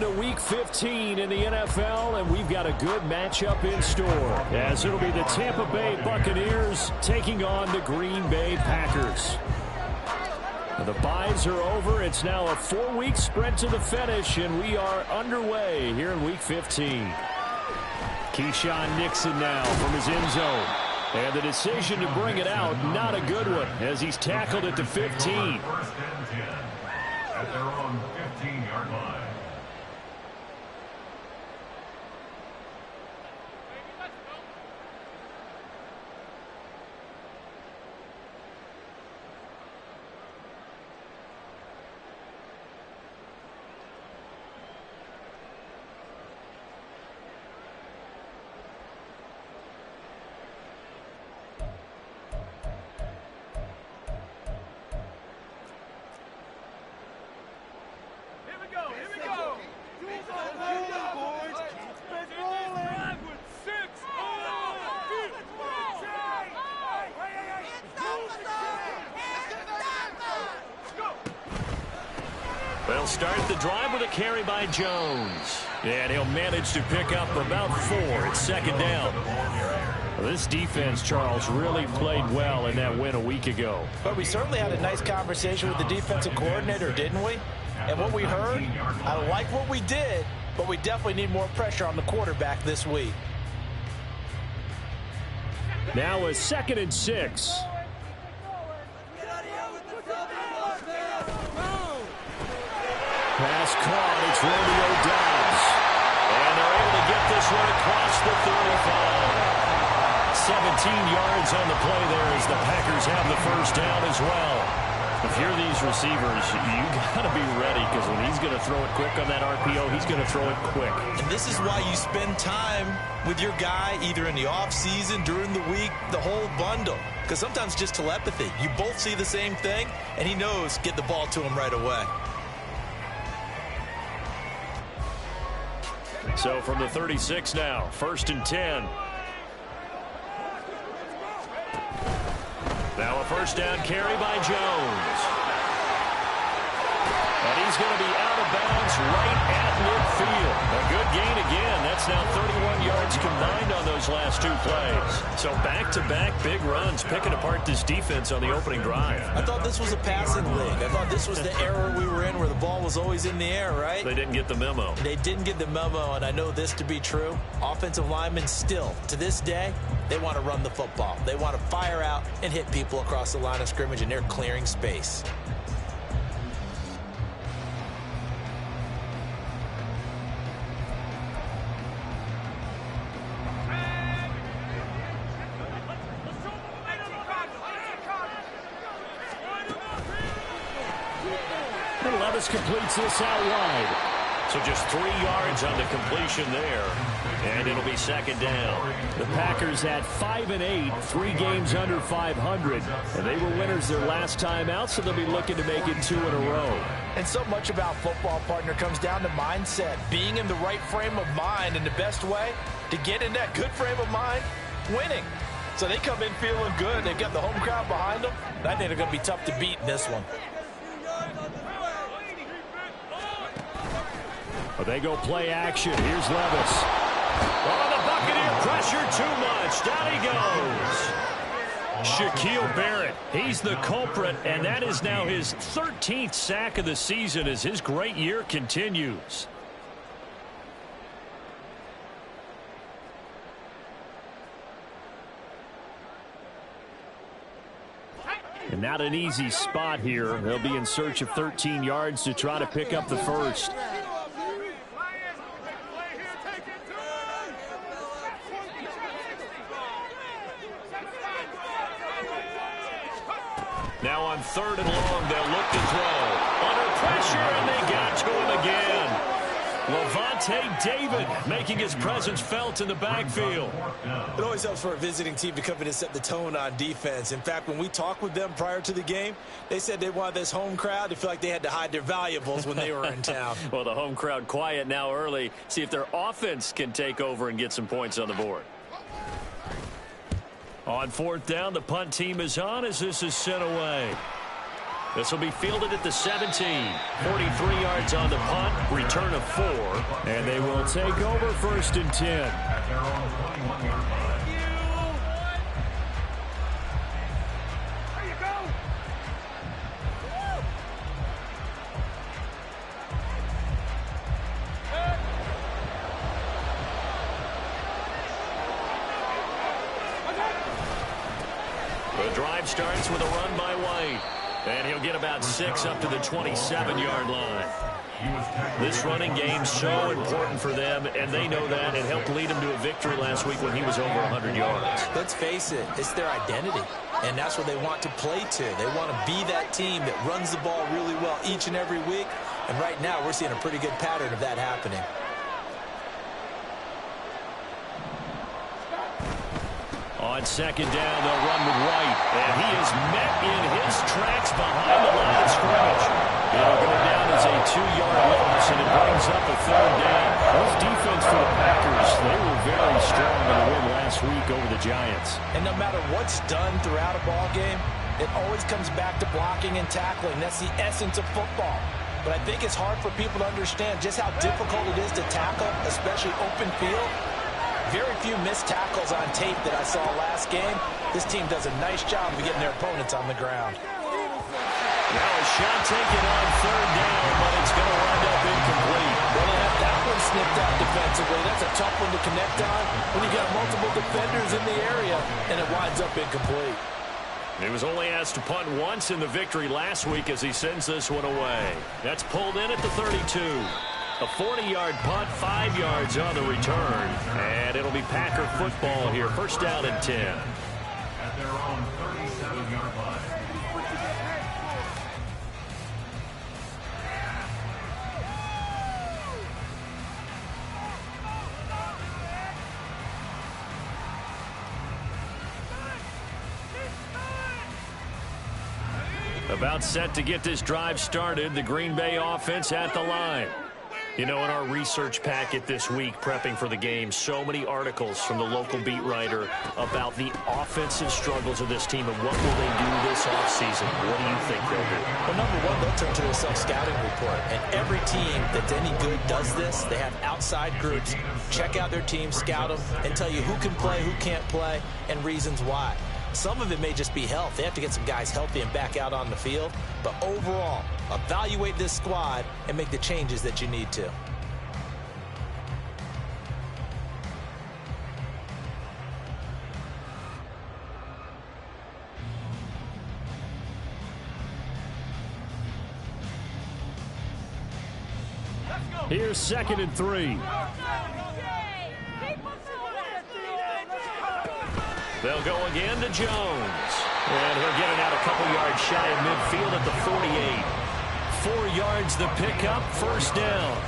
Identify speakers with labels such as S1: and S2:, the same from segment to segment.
S1: into Week 15 in the NFL, and we've got a good matchup in store, as it'll be the Tampa Bay Buccaneers taking on the Green Bay Packers. The byes are over. It's now a 4-week sprint to the finish, and we are underway here in Week 15. Keyshawn Nixon now from his end zone. And the decision to bring it out, not a good one, as he's tackled at the 15.
S2: First and 10 at their own 15-yard line.
S1: They'll start the drive with a carry by Jones. And he'll manage to pick up about 4. It's second down. This defense, Charles, really played well in that win a week ago.
S3: But we certainly had a nice conversation with the defensive coordinator, didn't we? And what we heard, I like what we did, but we definitely need more pressure on the quarterback this week.
S1: Now a 2nd and 6. Pass caught. It's Romeo Doubs. And they're able to get this one across the 35. 17 yards on the play there as the Packers have the first down as well. If you're these receivers, you got to be ready, because when he's going to throw it quick on that RPO, he's going to throw it quick.
S4: And this is why you spend time with your guy either in the offseason, during the week, the whole bundle. Because sometimes just telepathy. You both see the same thing, and he knows get the ball to him right away.
S1: So from the 36 now, 1st and 10. Now a first down carry by Jones. And he's going to be out of bounds right at midfield. A good gain again. That's now 31 yards combined on those last 2 plays. So back-to-back big runs, picking apart this defense on the opening drive.
S4: I thought this was a passing league. I thought this was the era we were in where the ball was always in the air, right?
S1: They didn't get the memo.
S4: They didn't get the memo, and I know this to be true. Offensive linemen still, to this day, they want to run the football. They want to fire out and hit people across the line of scrimmage, and they're clearing space.
S1: Levis completes this out wide. So just 3 yards on the completion there. And it'll be second down. The Packers had 5-8, 3 games under 500. And they were winners their last time out, so they'll be looking to make it 2 in a row.
S3: And so much about football, partner, comes down to mindset. Being in the right frame of mind, and the best way to get in that good frame of mind, winning. So they come in feeling good. They've got the home crowd behind them. I think they're going to be tough to beat in this one.
S1: Well, they go play action. Here's Levis. Oh, the Buccaneer pressure too much. Down he goes. Shaquille Barrett, he's the culprit, and that is now his 13th sack of the season as his great year continues. And not an easy spot here. They'll be in search of 13 yards to try to pick up the first. Now on 3rd and long, they'll look to throw. Under pressure, and they got to him again. Levante David making his presence felt in the backfield.
S4: It always helps for a visiting team to come in and set the tone on defense. In fact, when we talked with them prior to the game, they said they wanted this home crowd to feel like they had to hide their valuables when they were in town.
S1: Well, the home crowd quiet now early. See if their offense can take over and get some points on the board. On 4th down, the punt team is on as this is sent away. This will be fielded at the 17. 43 yards on the punt, return of 4. And they will take over 1st and 10.
S2: At their own 21-yard line.
S1: The drive starts with a run by White. And he'll get about 6 up to the 27-yard line. This running game's so important for them, and they know that. It helped lead them to a victory last week when he was over 100 yards.
S4: Let's face it, it's their identity, and that's what they want to play to. They want to be that team that runs the ball really well each and every week, and right now we're seeing a pretty good pattern of that happening.
S1: On 2nd down, they'll run with White, and he is met in his tracks behind the line of scrimmage. It'll go down as a 2-yard loss, and it brings up a 3rd down. This defense for the Packers, they were very strong in the win last week over the Giants.
S3: And no matter what's done throughout a ball game, it always comes back to blocking and tackling. That's the essence of football. But I think it's hard for people to understand just how difficult it is to tackle, especially open field. Very few missed tackles on tape that I saw last game. This team does a nice job of getting their opponents on the ground.
S1: Now a shot taken on 3rd down, but it's going to wind up incomplete.
S3: Well, they have that one snipped out defensively. That's a tough one to connect on when you got multiple defenders in the area, and it winds up incomplete.
S1: He was only asked to punt once in the victory last week as he sends this one away. That's pulled in at the 32. A 40-yard punt, 5 yards on the return. And it'll be Packer football here. 1st down and 10.
S2: At their own 37-yard line.
S1: About set to get this drive started. The Green Bay offense at the line. You know, in our research packet this week, prepping for the game, so many articles from the local beat writer about the offensive struggles of this team and what will they do this offseason. What do you think they'll do?
S4: Well, number one, they'll turn to a self-scouting report. And every team that's any good does this. They have outside groups. Check out their team, scout them, and tell you who can play, who can't play, and reasons why. Some of it may just be health. They have to get some guys healthy and back out on the field. But overall, evaluate this squad and make the changes that you need to.
S1: Here's 2nd and 3. They'll go again to Jones. And he'll get it out a couple yards shy of midfield at the 48. 4 yards the pickup, 1st down.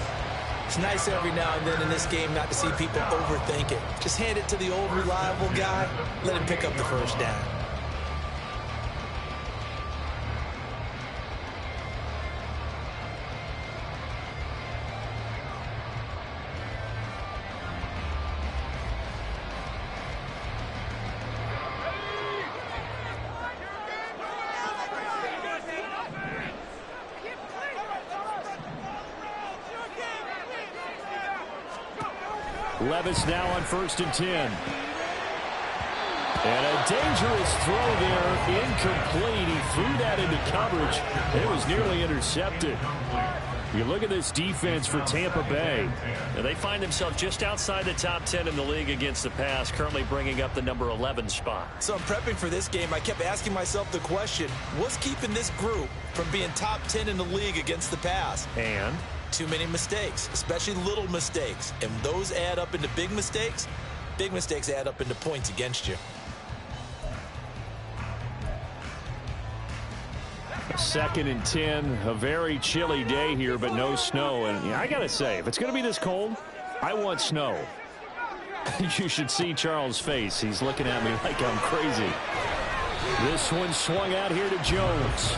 S4: It's nice every now and then in this game not to see people overthink it. Just hand it to the old reliable guy. Let him pick up the 1st down.
S1: Levis now on 1st and 10. And a dangerous throw there, incomplete. He threw that into coverage. It was nearly intercepted. You look at this defense for Tampa Bay. And they find themselves just outside the top 10 in the league against the pass, currently bringing up the number 11 spot.
S4: So I'm prepping for this game. I kept asking myself the question, what's keeping this group from being top 10 in the league against the pass?
S1: And
S4: too many mistakes, especially little mistakes. And those add up into big mistakes. Big mistakes add up into points against you.
S1: 2nd and 10, a very chilly day here, but no snow. And I got to say, if it's going to be this cold, I want snow. You should see Charles' face. He's looking at me like I'm crazy. This one swung out here to Jones.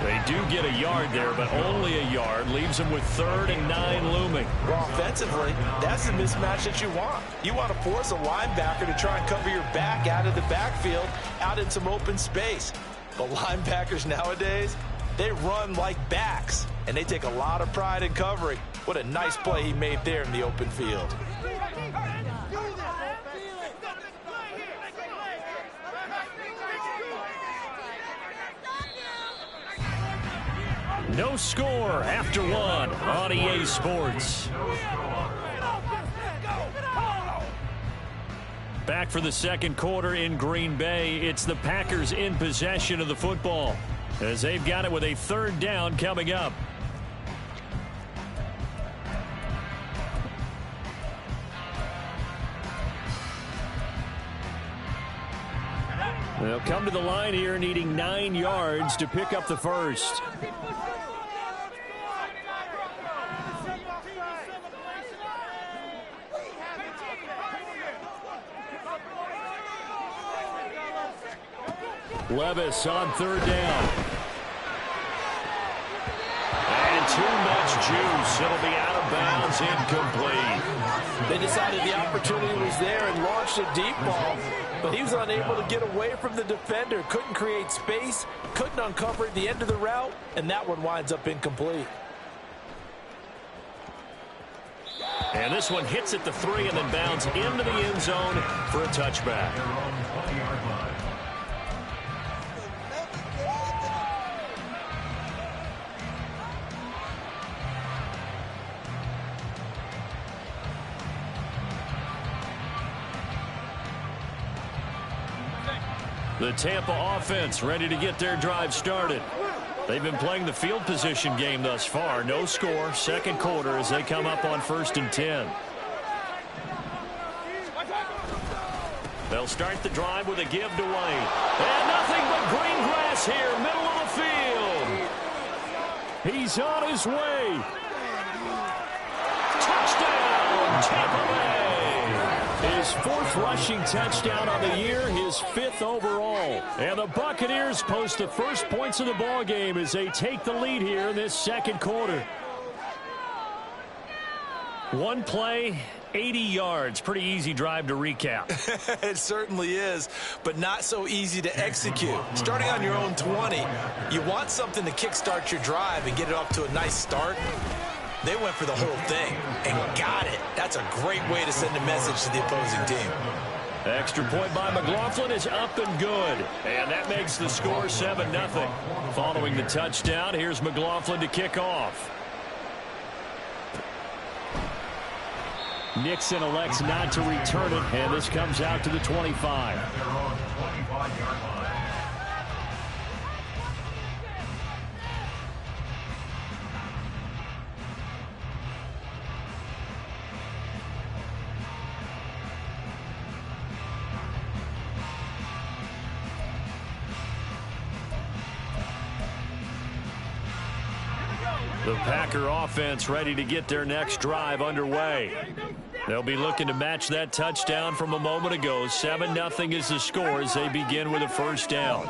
S1: They do get a yard there, but only a yard. Leaves them with 3rd and 9 looming.
S3: Well, offensively, that's the mismatch that you want. You want to force a linebacker to try and cover your back out of the backfield, out in some open space. But linebackers nowadays, They run like backs, and they take a lot of pride in covering. What a nice play he made there in the open field.
S1: No score after one on EA Sports. Back for the second quarter in Green Bay. It's the Packers in possession of the football as they've got it with a third down coming up. They'll come to the line here needing 9 yards to pick up the first. Levis on third down. And too much juice. It'll be out of bounds, incomplete.
S3: They decided the opportunity was there and launched a deep ball, but he was unable to get away from the defender. Couldn't create space, couldn't uncover at the end of the route, and that one winds up incomplete.
S1: And this one hits at the 3 and then bounds into the end zone for a touchback. The Tampa offense ready to get their drive started. They've been playing the field position game thus far. No score, second quarter as they come up on 1st and 10. They'll start the drive with a give to White. And nothing but green grass here, middle of the field. He's on his way. Touchdown, Tampa Bay. His 4th rushing touchdown on the year, his 5th overall. And the Buccaneers post the first points of the ball game as they take the lead here in this second quarter. One play, 80 yards. Pretty easy drive to recap.
S4: It certainly is, but not so easy to execute. Starting on your own 20, you want something to kickstart your drive and get it off to a nice start. They went for the whole thing and got it. That's a great way to send a message to the opposing team.
S1: Extra point by McLaughlin is up and good. And that makes the score 7-0. Following the touchdown, here's McLaughlin to kick off. Nixon elects not to return it, and this comes out to the 25. The Packer offense ready to get their next drive underway. They'll be looking to match that touchdown from a moment ago. 7-0 is the score as they begin with a first down.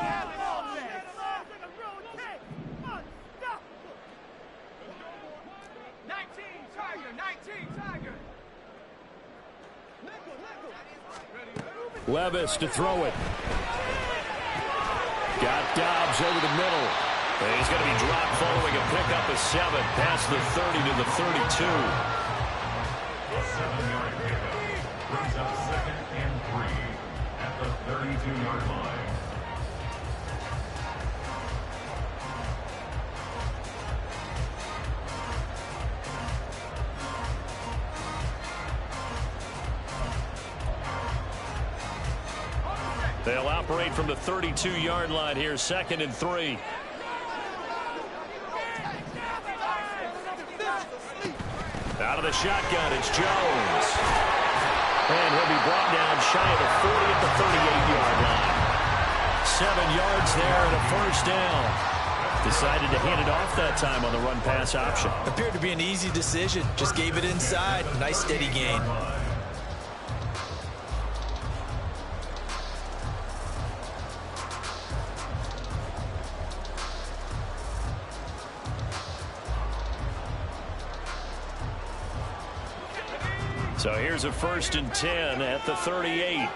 S1: Levis to throw it. Got Dobbs over the middle. And he's going to be dropped following a pickup of 7 past the 30 to the 32.
S2: A 7-yard pickup brings up 2nd and 3 at the 32-yard line.
S1: They'll operate from the 32-yard line here, 2nd and 3. Out of the shotgun, it's Jones. And he'll be brought down shy of the 40 at the 38-yard line. 7 yards there and a first down. Decided to hand it off that time on the run-pass option.
S4: Appeared to be an easy decision. Just gave it inside. Nice steady gain.
S1: So here's a 1st and 10 at the 38.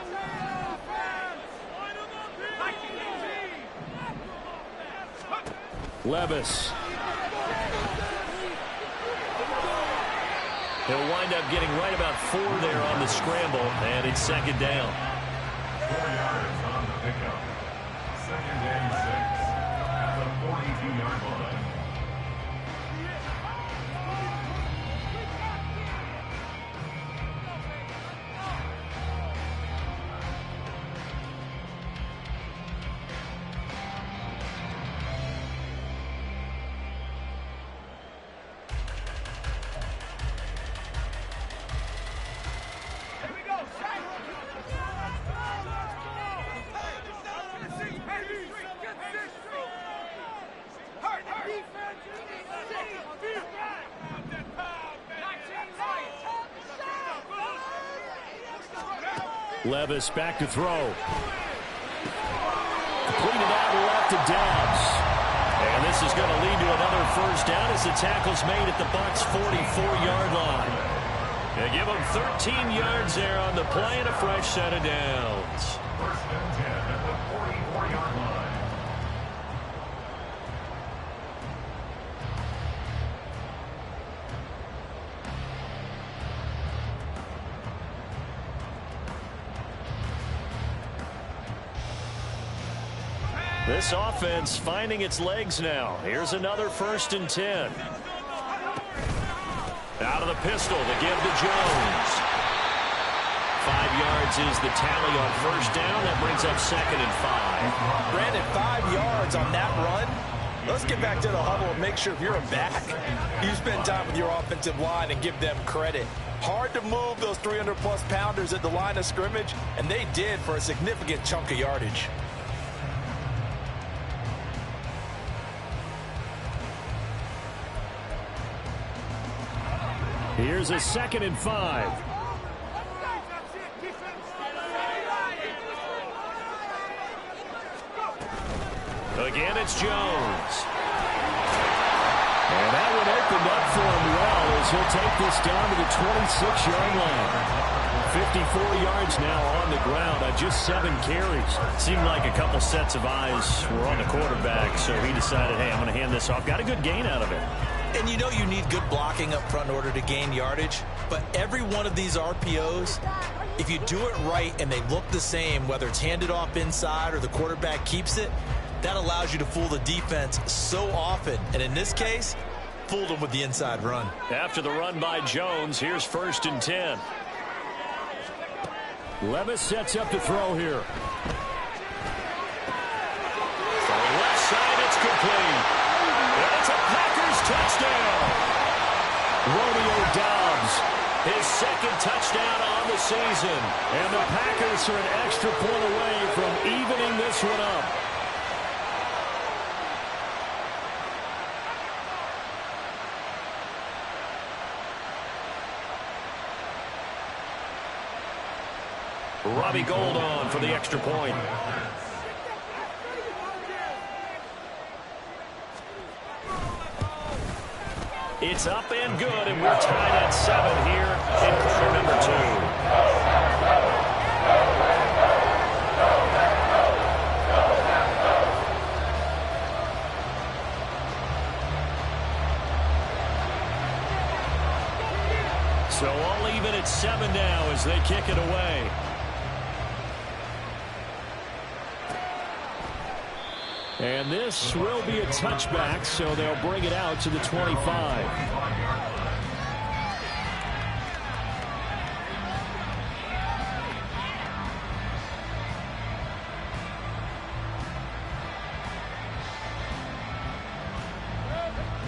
S1: Levis. He'll wind up getting right about 4 there on the scramble, and it's second down.
S2: 4 yards on the pickup. Second and 6 at the 42-yard line.
S1: Levis back to throw. Completed out left to Dobbs. And this is going to lead to another first down as the tackle's made at the Bucs' 44-yard line. They give them 13 yards there on the play and a fresh set of downs.
S2: First and 10 at the 44-yard line.
S1: This offense finding its legs now. Here's another first and 10. Out of the pistol to give to Jones. 5 yards is the tally on first down. That brings up second and 5.
S3: Brandon, 5 yards on that run. Let's get back to the huddle and make sure if you're a back, you spend time with your offensive line and give them credit. Hard to move those 300-plus pounders at the line of scrimmage, and they did for a significant chunk of yardage.
S1: Here's a second and 5. Again, it's Jones. And that one opened up for him well as he'll take this down to the 26-yard line. 54 yards now on the ground on just 7 carries. Seemed like a couple sets of eyes were on the quarterback, so he decided, hey, I'm going to hand this off. Got a good gain out of it.
S4: And you know you need good blocking up front in order to gain yardage. But every one of these RPOs, if you do it right and they look the same, whether it's handed off inside or the quarterback keeps it, that allows you to fool the defense so often. And in this case, fooled them with the inside run.
S1: After the run by Jones, here's first and 10. Levis sets up to throw here. From the left side, it's complete. And it's a Packers touchdown. Romeo Dobbs, his second touchdown on the season. And the Packers are an extra point away from evening this one up. Robbie Gould on for the extra point. It's up and good, and we're tied at 7 here in quarter number 2. So all even at 7 now as they kick it away. And this will be a touchback, so they'll bring it out to the 25.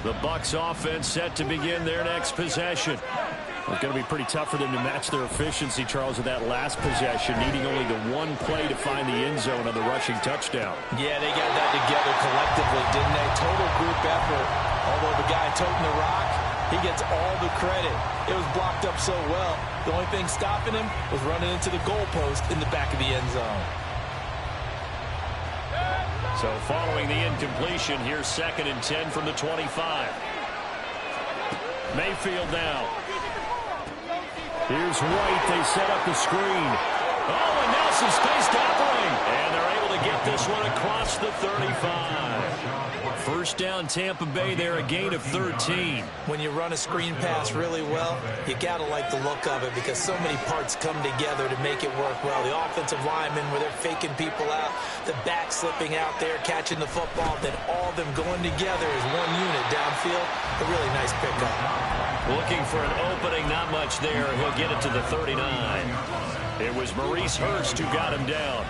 S1: The Bucs offense set to begin their next possession. It's going to be pretty tough for them to match their efficiency, Charles, with that last possession, needing only the one play to find the end zone on the rushing touchdown.
S3: Yeah, they got that together collectively, didn't they? Total group effort. Although the guy toting the rock, he gets all the credit. It was blocked up so well. The only thing stopping him was running into the goalpost in the back of the end zone.
S1: So following the incompletion, here's second and 10 from the 25. Mayfield now. Here's White. They set up the screen. Oh, and now some space to operate. And they're able to get this one across the 35. First down, Tampa Bay there, a gain of 13.
S3: When you run a screen pass really well, you got to like the look of it because so many parts come together to make it work well. The offensive linemen where they're faking people out, the back slipping out there, catching the football, then all of them going together as one unit downfield. A really nice pickup.
S1: Looking for an opening, not much there. He'll get it to the 39. It was Maurice Hurst who got him down.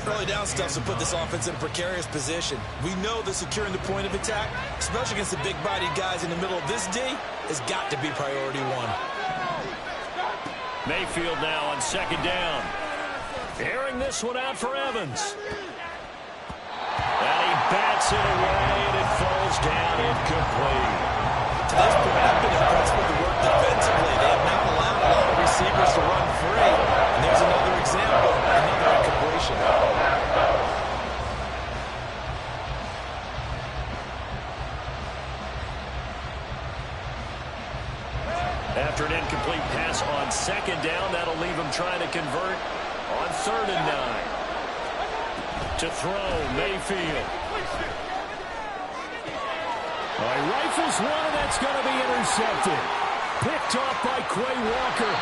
S4: Early down stuff to put this offense in a precarious position. We know that securing the point of attack, especially against the big-bodied guys in the middle of this D, has got to be priority one.
S1: Mayfield now on second down. Airing this one out for Evans. And he bats it away, and it falls down incomplete.
S3: To this point, I've been impressed with the work defensively. They have not allowed a lot of receivers to run free. And there's another example, another incompletion.
S1: After an incomplete pass on second down, that'll leave him trying to convert on 3rd and 9. To throw, Mayfield. He rifles one, and that's going to be intercepted. Picked off by Quay Walker.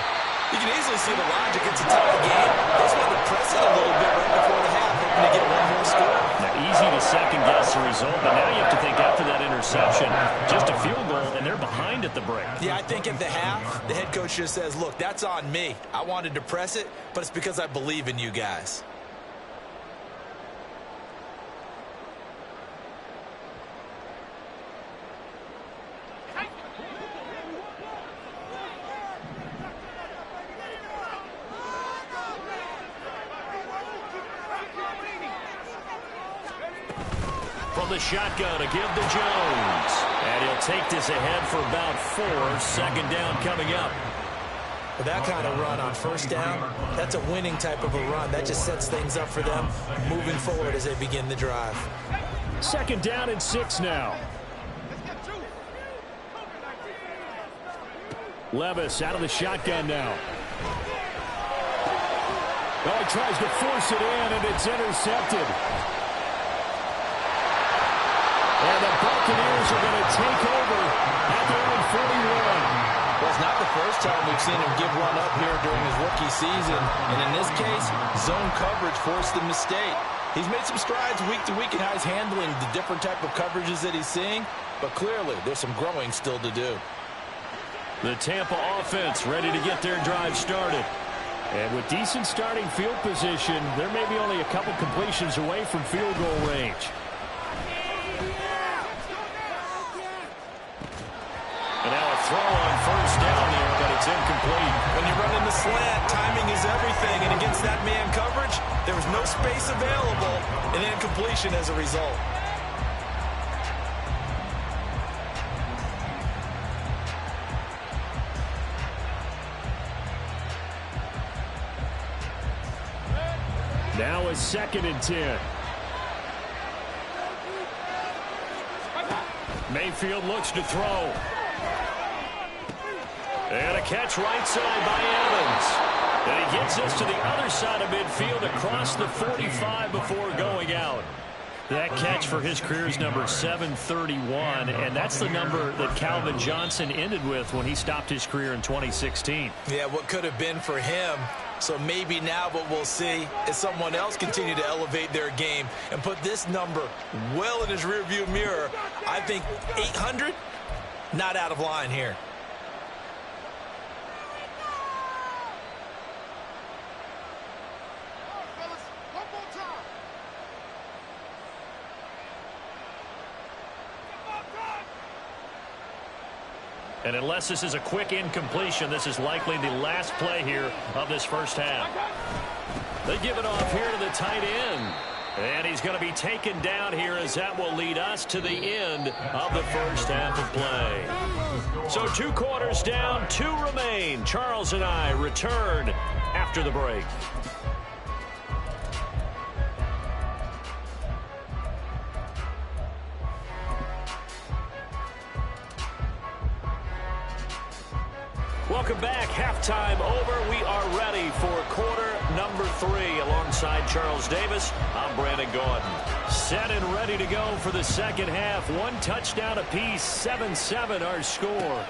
S4: You can easily see the logic. It's a tie game. They just wanted to press it a little bit right before the half, hoping to get one more score.
S1: Now, easy to second-guess the result, but now you have to think after that interception, just a field goal, and they're behind at the break.
S3: Yeah, I think at the half, the head coach just says, look, that's on me. I wanted to press it, but it's because I believe in you guys.
S1: From the shotgun to give to Jones. And he'll take this ahead for about 4. 2nd down coming up.
S3: With that kind of run on 1st down, that's a winning type of a run. That just sets things up for them moving forward as they begin the drive.
S1: 2nd down and 6 now. Levis out of the shotgun now. Oh, he tries to force it in, and it's intercepted. And the Buccaneers are going to take over at their own 41.
S3: Well, it's not the first time we've seen him give one up here during his rookie season. And in this case, zone coverage forced the mistake. He's made some strides week to week in how he's handling the different type of coverages that he's seeing. But clearly, there's some growing still to do.
S1: The Tampa offense ready to get their drive started. And with decent starting field position, there may be only a couple completions away from field goal range. And now a throw on 1st down there, but it's incomplete.
S3: When you run in the slant, timing is everything. And against that man coverage, there was no space available, and incompletion as a result.
S1: Now a 2nd and 10. Mayfield looks to throw. And a catch right side by Evans. And he gets us to the other side of midfield across the 45 before going out. That catch for his career is number 731, and that's the number that Calvin Johnson ended with when he stopped his career in 2016.
S3: Yeah, what could have been for him. So maybe now what we'll see is someone else continue to elevate their game and put this number well in his rearview mirror. I think 800, not out of line here.
S1: And unless this is a quick incompletion, this is likely the last play here of this first half. They give it off here to the tight end. And he's going to be taken down here as that will lead us to the end of the first half of play. So 2 quarters down, 2 remain. Charles and I return after the break. Welcome back. Halftime over. We are ready for quarter number 3. Alongside Charles Davis, I'm Brandon Gordon. Set and ready to go for the second half. 1 touchdown apiece. 7-7 our score.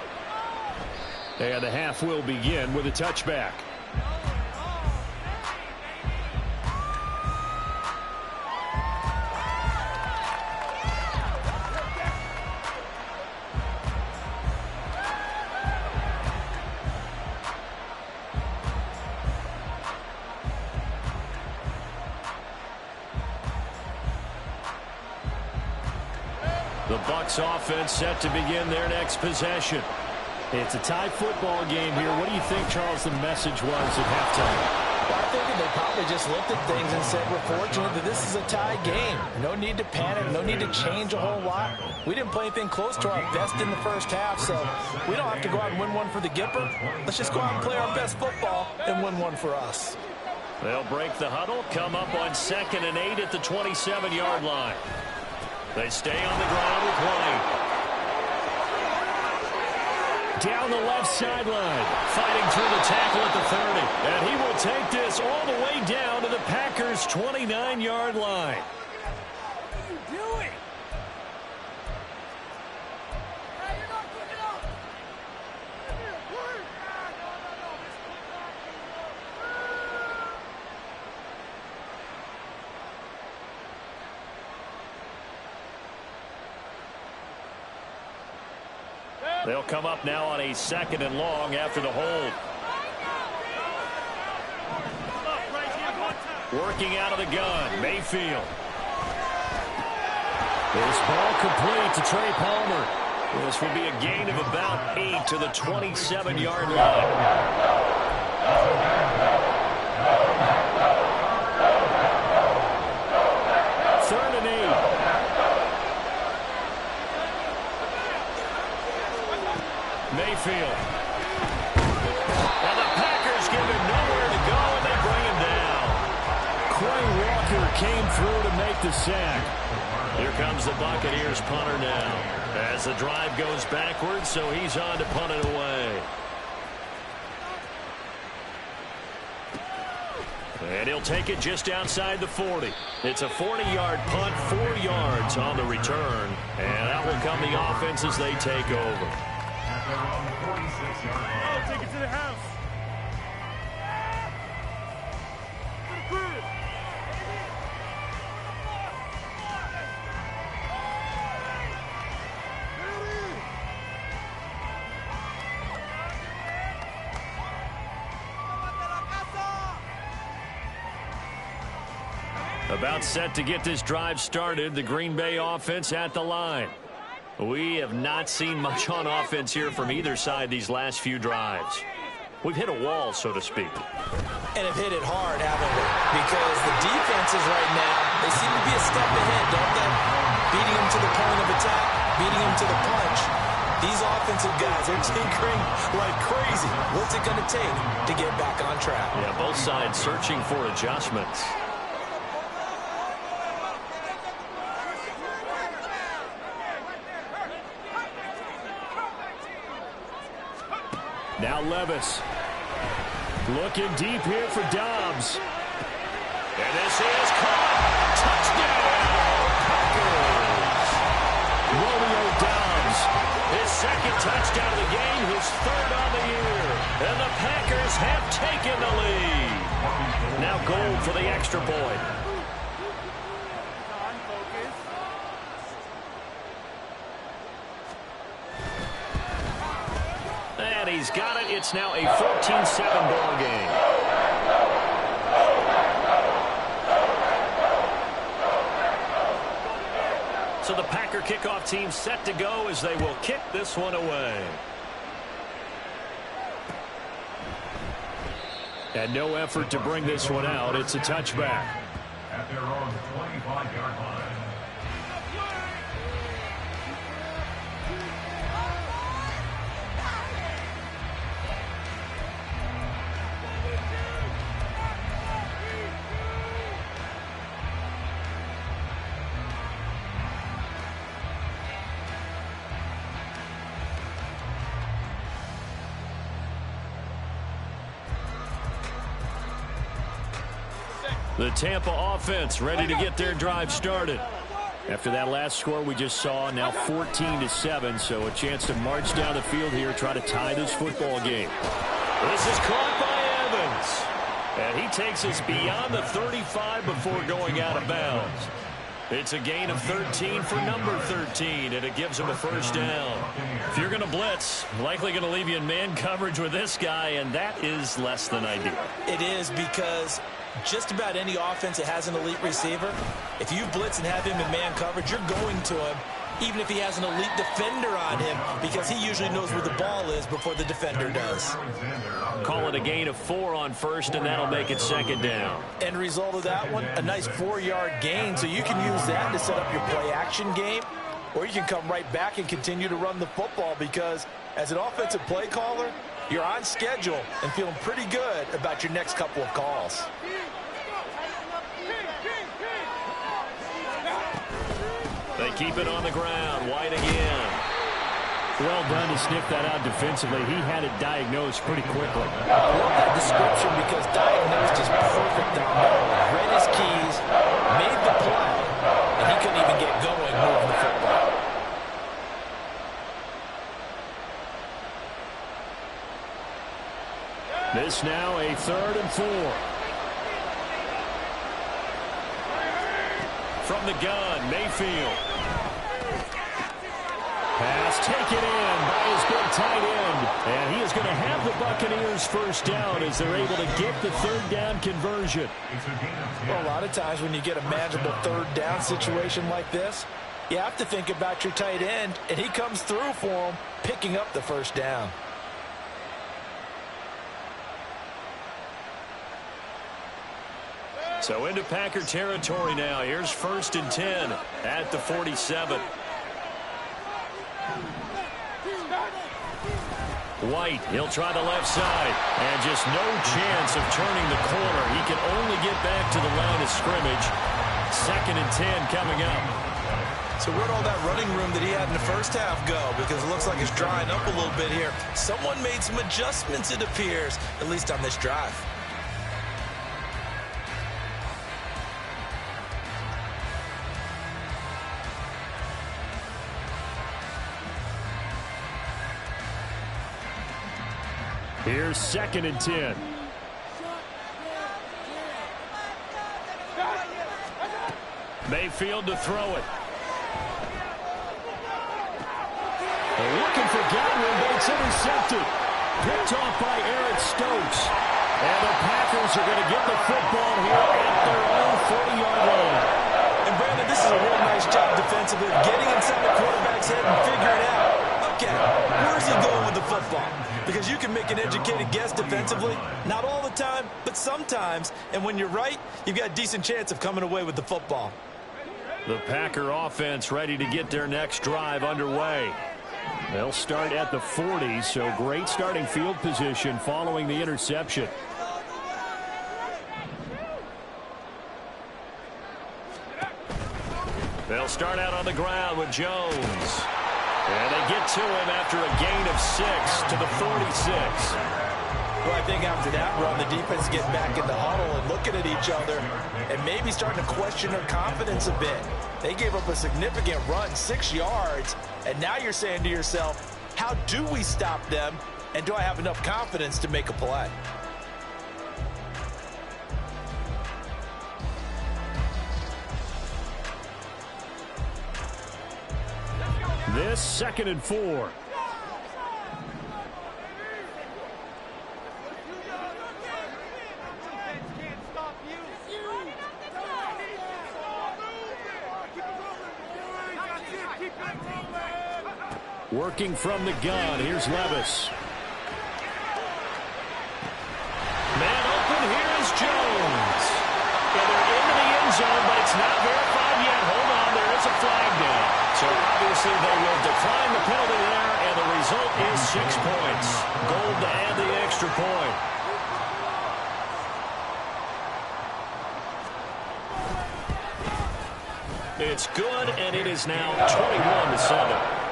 S1: And the half will begin with a touchback. The Bucs offense set to begin their next possession. It's a tie football game here. What do you think, Charles, the message was at halftime?
S3: Well, I think they probably just looked at things and said, we're fortunate that this is a tie game. No need to panic. No need to change a whole lot. We didn't play anything close to our best in the first half, so we don't have to go out and win one for the Gipper. Let's just go out and play our best football and win one for us.
S1: They'll break the huddle, come up on 2nd and 8 at the 27-yard line. They stay on the ground with White. Down the left sideline, fighting through the tackle at the 30. And he will take this all the way down to the Packers' 29-yard line.
S5: What are you doing? Hey, you're not good enough. Come here, work.
S1: They'll come up now on a 2nd and long after the hold. Working out of the gun, Mayfield. This ball complete to Trey Palmer. This will be a gain of about 8 to the 27-yard line. 3rd and 8. Mayfield. And the Packers give him nowhere to go, and they bring him down. Quay Walker came through to make the sack. Here comes the Buccaneers punter now. As the drive goes backwards, so he's on to punt it away. And he'll take it just outside the 40. It's a 40-yard punt, 4 yards on the return. And that will come the offense as they take over.
S5: Oh, take it to the house.
S1: About set to get this drive started, the Green Bay offense at the line. We have not seen much on offense here from either side these last few drives. We've hit a wall, so to speak.
S3: And have hit it hard, haven't we? Because the defenses right now, they seem to be a step ahead, don't they? Beating them to the point of attack, beating them to the punch. These offensive guys, they're tinkering like crazy. What's it going to take to get back on track?
S1: Yeah, both sides searching for adjustments. Now Levis. Looking deep here for Dobbs. And this is caught. Touchdown, Packers. Romeo Dobbs. His 2nd touchdown of the game, his 3rd on the year. And the Packers have taken the lead. Now goal for the extra point. And he's got it. It's now a 14-7 ball game. So the Packer kickoff team set to go as they will kick this one away. And no effort to bring this one out. It's a touchback.
S2: At their own 25-yard line.
S1: The Tampa offense ready to get their drive started. After that last score we just saw, now 14-7, so a chance to march down the field here, try to tie this football game. This is caught by Evans. And he takes us beyond the 35 before going out of bounds. It's a gain of 13 for number 13, and it gives him a first down. If you're going to blitz, likely going to leave you in man coverage with this guy, and that is less than ideal.
S3: It is, because just about any offense that has an elite receiver, if you blitz and have him in man coverage, you're going to him, even if he has an elite defender on him, because he usually knows where the ball is before the defender does.
S1: Call it a gain of 4 on first, and that'll make it second down.
S3: End result of that one, a nice 4-yard gain, so you can use that to set up your play-action game, or you can come right back and continue to run the football, because as an offensive play caller, you're on schedule and feeling pretty good about your next couple of calls.
S1: They keep it on the ground. White again. Well done to sniff that out defensively. He had it diagnosed pretty quickly.
S3: I love that description, because diagnosed is perfect on that. Read his keys, made the play, and he couldn't even get going moving the football.
S1: This now a 3rd and 4. From the gun, Mayfield. Pass taken in by his big tight end. And he is going to have the Buccaneers first down as they're able to get the 3rd down conversion.
S3: Well, a lot of times when you get a manageable 3rd down situation like this, you have to think about your tight end, and he comes through for him, picking up the first down.
S1: So into Packer territory now. Here's 1st and 10 at the 47. White, he'll try the left side, and just no chance of turning the corner. He can only get back to the line of scrimmage. 2nd and 10 coming up.
S4: So where'd all that running room that he had in the first half go? Because it looks like it's drying up a little bit here. Someone made some adjustments, it appears, at least on this drive.
S1: Here's 2nd and 10. Mayfield to throw it. They're looking for Godwin, but it's intercepted. Picked off by Eric Stokes. And the Packers are going to get the football here at their own 40-yard line.
S3: And Brandon, this is a real nice job defensively, getting inside the quarterback's head and figuring out, okay, where's he going with the football? Because you can make an educated guess defensively, not all the time, but sometimes. And when you're right, you've got a decent chance of coming away with the football.
S1: The Packer offense ready to get their next drive underway. They'll start at the 40, so great starting field position following the interception. They'll start out on the ground with Jones. And they get to him after a gain of 6 to the 46.
S3: Well, I think after that run, the defense getting back in the huddle and looking at each other and maybe starting to question their confidence a bit. They gave up a significant run, 6 yards, and now you're saying to yourself, how do we stop them, and do I have enough confidence to make a play?
S1: This 2nd and 4. Working from the gun, here's Levis. Man open, here is Jones. And they're into the end zone, but it's not verified yet. Hold on, there is a flag down. So obviously they will decline the penalty there, and the result is 6 points. Gold to add the extra point. It's good, and it is now 21-7.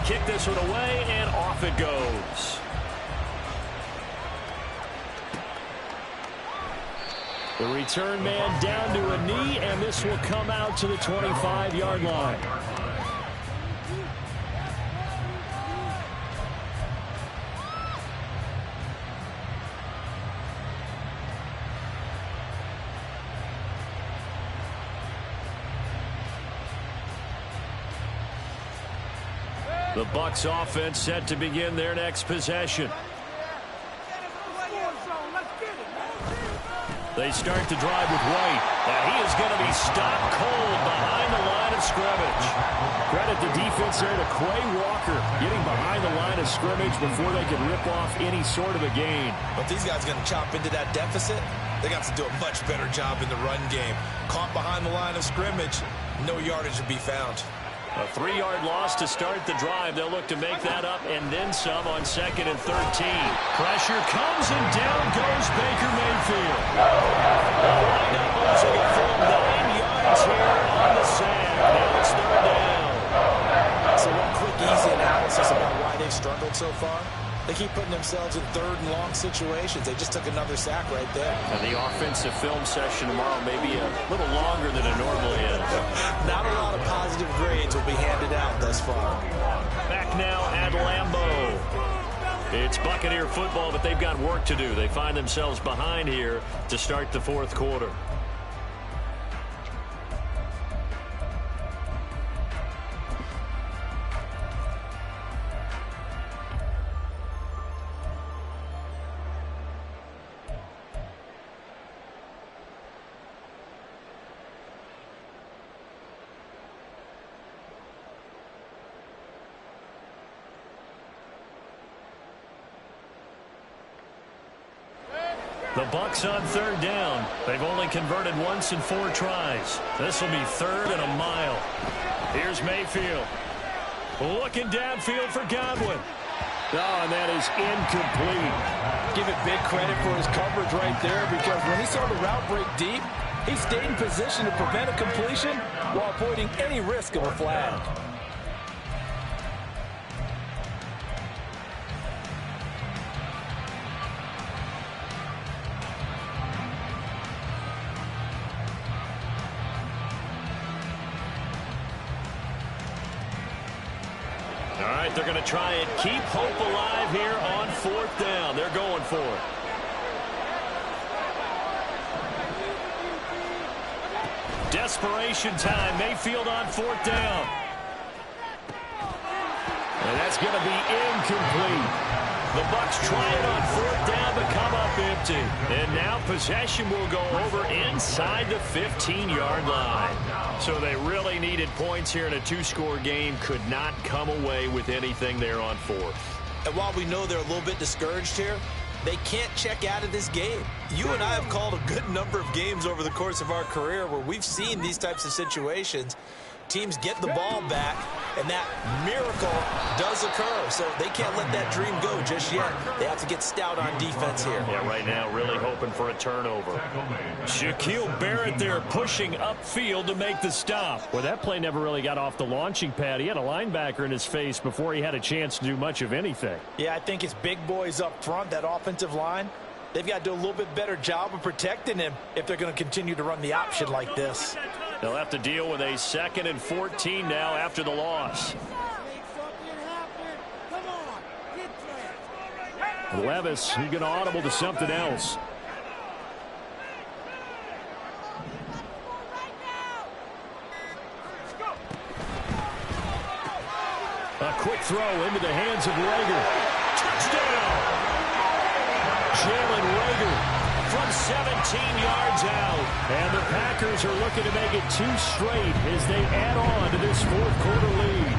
S1: kick this one away, and off it goes. The return man down to a knee, and this will come out to the 25-yard line. The Bucs offense set to begin their next possession. They start the drive with White, and he is going to be stopped cold behind the line of scrimmage. Credit the defense there to Quay Walker, getting behind the line of scrimmage before they can rip off any sort of a gain.
S4: But these guys are going to chop into that deficit. They got to do a much better job in the run game. Caught behind the line of scrimmage, no yardage to be found.
S1: A 3-yard loss to start the drive. They'll look to make that up and then some on 2nd and 13. Pressure comes and down goes Baker Mayfield. They'll wind up losing a full 9 yards here on the sack. Now it's 3rd down.
S3: So one quick, easy analysis about why they've struggled so far. They keep putting themselves in 3rd and long situations. They just took another sack right there.
S1: And the offensive film session tomorrow may be a little longer than it normally is.
S3: Not a lot of positive grades will be handed out thus far.
S1: Back now at Lambeau. It's Buccaneer football, but they've got work to do. They find themselves behind here to start the 4th quarter. The Bucs on 3rd down. They've only converted once in 4 tries. This will be 3rd and a mile. Here's Mayfield. Looking downfield for Godwin. Oh, and that is incomplete.
S3: Give it big credit for his coverage right there, because when he saw the route break deep, he stayed in position to prevent a completion while avoiding any risk of a flag.
S1: All right, they're going to try and keep hope alive here on 4th down. They're going for it. Desperation time. Mayfield on 4th down. And that's going to be incomplete. The Bucs try it on 4th down, but come up empty. And now possession will go over inside the 15-yard line. So they really needed points here in a 2-score game. Could not come away with anything there on 4th.
S4: And while we know they're a little bit discouraged here, they can't check out of this game. You and I have called a good number of games over the course of our career where we've seen these types of situations. Teams get the ball back, and that miracle does occur. So they can't let that dream go just yet. They have to get stout on defense here.
S1: Yeah, right now really hoping for a turnover. Shaquille Barrett there pushing upfield to make the stop. Well, that play never really got off the launching pad. He had a linebacker in his face before he had a chance to do much of anything.
S3: Yeah, I think it's big boys up front, that offensive line. They've got to do a little bit better job of protecting him if they're going to continue to run the option like this.
S1: They'll have to deal with a 2nd and 14 now after the loss. Levis, he's going to audible to something else. A quick throw into the hands of Rager. Touchdown! Jalen Rager from 17 yards out. And the Packers are looking to make it 2 straight as they add on to this 4th quarter lead.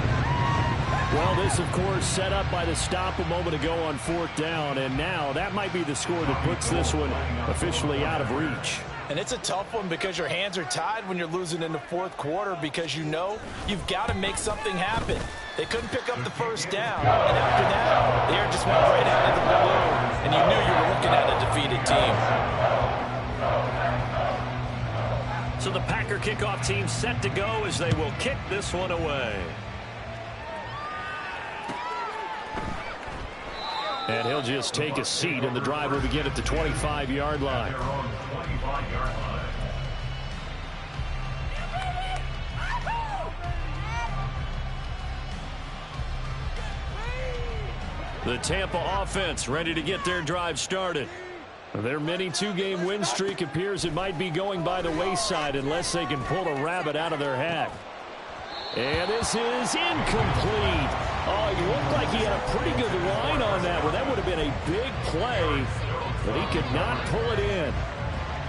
S1: Well, this, of course, set up by the stop a moment ago on 4th down. And now that might be the score that puts this one officially out of reach.
S3: And it's a tough one because your hands are tied when you're losing in the 4th quarter, because you know you've got to make something happen. They couldn't pick up the 1st down, and after that, the air just went right out of the balloon, and you knew you were looking at a defeated team.
S1: So the Packer kickoff team set to go as they will kick this one away. And he'll just take a seat, and the drive will begin at the 25-yard line.
S2: They're on the 25-yard line.
S1: The Tampa offense ready to get their drive started. Their mini two-game win streak appears it might be going by the wayside unless they can pull a rabbit out of their hat. And this is incomplete. Oh, he looked like he had a pretty good line on that one. That would have been a big play, but he could not pull it in.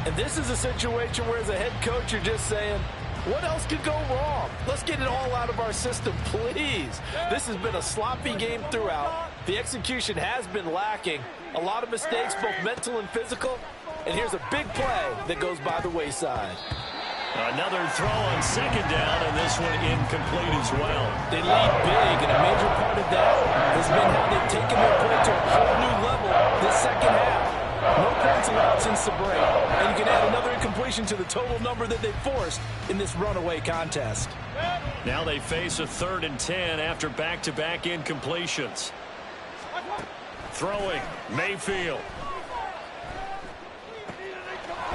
S3: And this is a situation where as a head coach you're just saying, what else could go wrong? Let's get it all out of our system, please. This has been a sloppy game throughout. The execution has been lacking. A lot of mistakes, both mental and physical. And here's a big play that goes by the wayside.
S1: Another throw on second down, and this one incomplete as well.
S3: They lead big, and a major part of that has been how they've taken their play to a whole new level this second half. No points allowed since the break, and you can add another incompletion to the total number that they forced in this runaway contest.
S1: Now they face a 3rd and 10 after back-to-back incompletions. Throwing, Mayfield.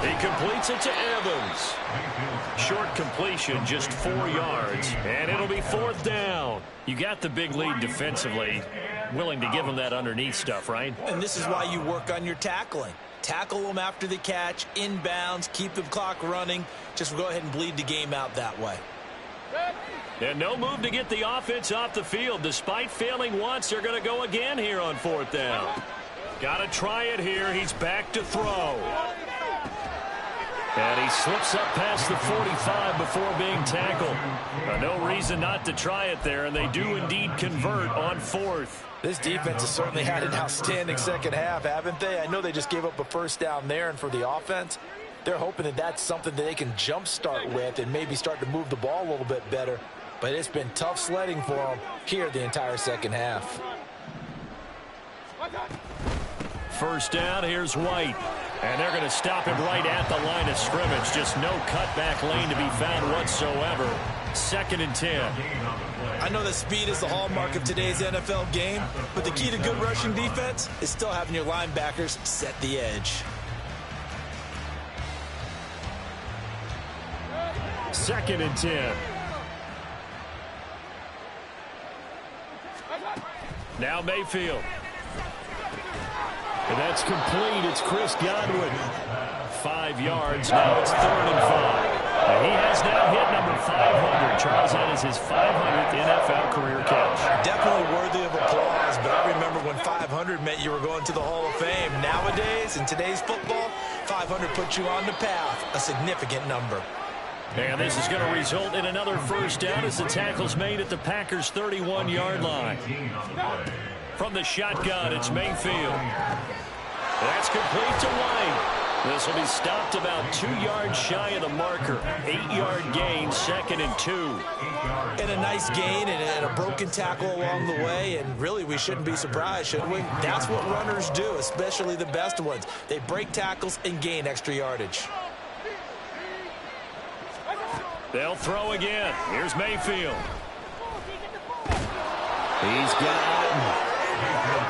S1: He completes it to Evans. Short completion, just 4 yards, and it'll be 4th down. You got the big lead defensively. Willing to give him that underneath stuff, right?
S4: And this is why you work on your tackling. Tackle them after the catch, inbounds, keep the clock running. Just go ahead and bleed the game out that way.
S1: And no move to get the offense off the field. Despite failing once, they're going to go again here on 4th down. Got to try it here. He's back to throw. And he slips up past the 45 before being tackled. No reason not to try it there, and they do indeed convert on 4th.
S3: This defense has certainly had an outstanding second half, haven't they? I know they just gave up a 1st down there, and for the offense, they're hoping that that's something that they can jumpstart with and maybe start to move the ball a little bit better. But it's been tough sledding for them here the entire second half.
S1: 1st down, here's White. And they're going to stop him right at the line of scrimmage. Just no cutback lane to be found whatsoever. 2nd and 10.
S4: I know that speed is the hallmark of today's NFL game, but the key to good rushing defense is still having your linebackers set the edge.
S1: 2nd and 10. Now Mayfield. And that's complete. It's Chris Godwin. 5 yards. Now it's 3rd and 5. And he has now hit number 500. Charles, that is his 500th NFL career catch.
S4: Definitely worthy of applause, but I remember when 500 meant you were going to the Hall of Fame. Nowadays, in today's football, 500 puts you on the path, a significant number.
S1: And this is going to result in another 1st down as the tackle's made at the Packers' 31-yard line. From the shotgun, it's Mayfield. That's complete to White. This will be stopped about 2 yards shy of the marker. 8-yard gain, 2nd and 2.
S4: And a nice gain and a broken tackle along the way, and really we shouldn't be surprised, should we? That's what runners do, especially the best ones. They break tackles and gain extra yardage.
S1: They'll throw again. Here's Mayfield. He's got it.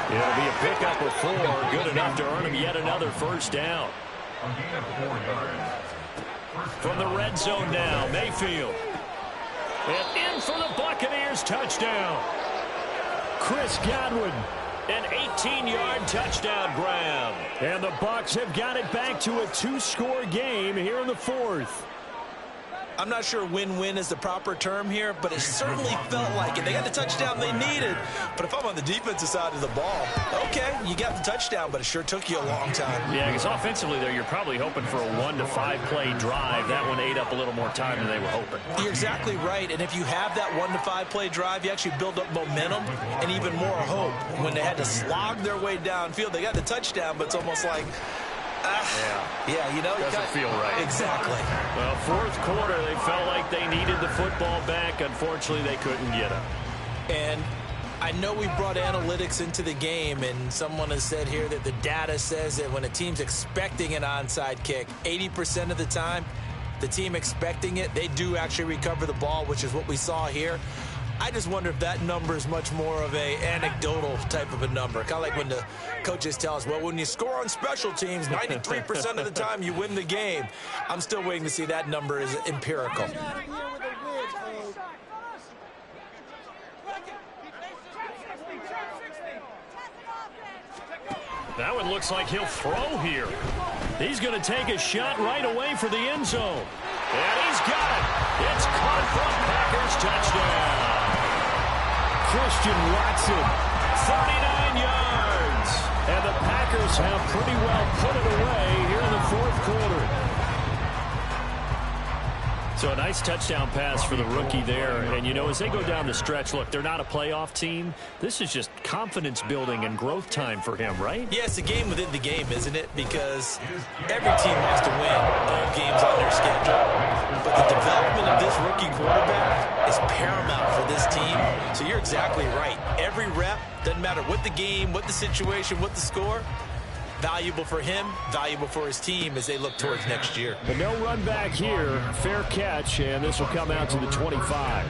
S1: It'll be a pickup of 4. Good enough to earn him yet another 1st down. From the red zone now, Mayfield. And in for the Buccaneers touchdown. Chris Godwin, an 18-yard touchdown grab. And the Bucs have got it back to a 2-score game here in the 4th.
S4: I'm not sure win-win is the proper term here, but it certainly felt like it. They got the touchdown they needed, but if I'm on the defensive side of the ball, okay, you got the touchdown, but it sure took you a long time.
S1: Yeah, because offensively, though, you're probably hoping for a 1 to 5 play drive. That one ate up a little more time than they were hoping.
S4: You're exactly right, and if you have that 1 to 5 play drive, you actually build up momentum and even more hope. When they had to slog their way downfield, they got the touchdown, but it's almost like, yeah, you know,
S1: doesn't feel right.
S4: Exactly.
S1: Well, 4th quarter, they felt like they needed the football back. Unfortunately, they couldn't get it.
S4: And I know we brought analytics into the game, and someone has said here that the data says that when a team's expecting an onside kick, 80% of the time, the team expecting it, they do actually recover the ball, which is what we saw here. I just wonder if that number is much more of a anecdotal type of a number. Kind of like when the coaches tell us, well, when you score on special teams, 93% of the time you win the game. I'm still waiting to see that number is empirical.
S1: That one looks like he'll throw here. He's going to take a shot right away for the end zone. And he's got it. It's caught for a Packers touchdown. Christian Watson, 39 yards. And the Packers have pretty well put it away here in the fourth quarter. So a nice touchdown pass for the rookie there. And, you know, as they go down the stretch, look, they're not a playoff team. This is just confidence building and growth time for him, right?
S4: Yeah, it's a game within the game, isn't it? Because every team wants to win all games on their schedule. But the development of this rookie quarterback is paramount for this team. So you're exactly right. Every rep, doesn't matter what the game, what the situation, what the score, valuable for him, valuable for his team as they look towards next year.
S1: But no run back here. Fair catch, and this will come out to the 25.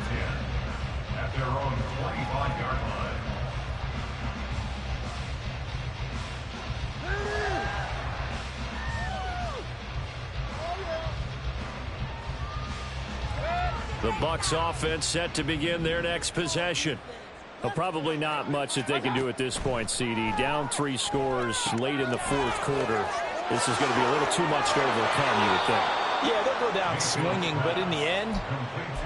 S2: At their own 25-yard line.
S1: The Bucs offense set to begin their next possession. Well, probably not much that they can do at this point, CD. Down 3 scores late in the fourth quarter. This is going to be a little too much to overcome, you would think.
S3: Yeah, they'll go down swinging, but in the end,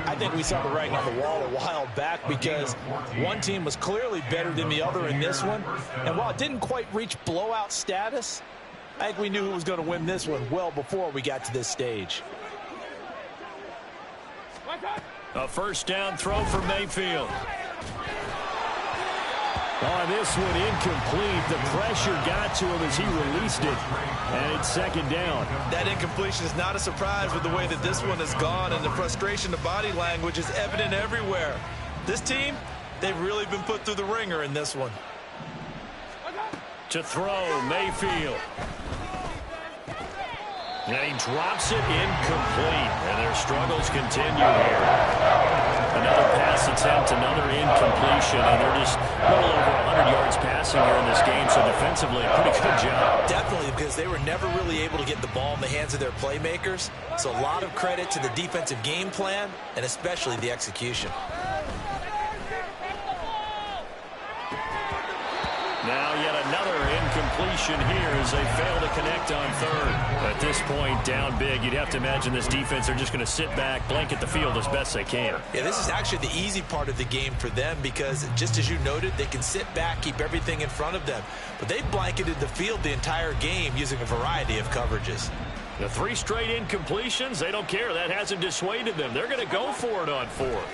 S3: I think we saw the writing on the wall a while back because one team was clearly better than the other in this one. And while it didn't quite reach blowout status, I think we knew who was going to win this one well before we got to this stage.
S1: A first down throw for Mayfield. Oh, this one incomplete. The pressure got to him as he released it. And it's second down.
S4: That incompletion is not a surprise with the way that this one has gone, and the frustration, the body language is evident everywhere. This team, they've really been put through the ringer in this one.
S1: To throw, Mayfield. And he drops it incomplete. And their struggles continue here. Another pass attempt, another incompletion. And they're just a little over 100 yards passing here in this game. So defensively, a pretty good job.
S4: Definitely, because they were never really able to get the ball in the hands of their playmakers. So a lot of credit to the defensive game plan and especially the execution.
S1: Now yet another incompletion here as they fail to connect on third. At this point, down big, you'd have to imagine this defense are just going to sit back, blanket the field as best they can.
S4: Yeah, this is actually the easy part of the game for them because, just as you noted, they can sit back, keep everything in front of them. But they blanketed the field the entire game using a variety of coverages.
S1: The 3 straight incompletions, they don't care. That hasn't dissuaded them. They're going to go for it on fourth.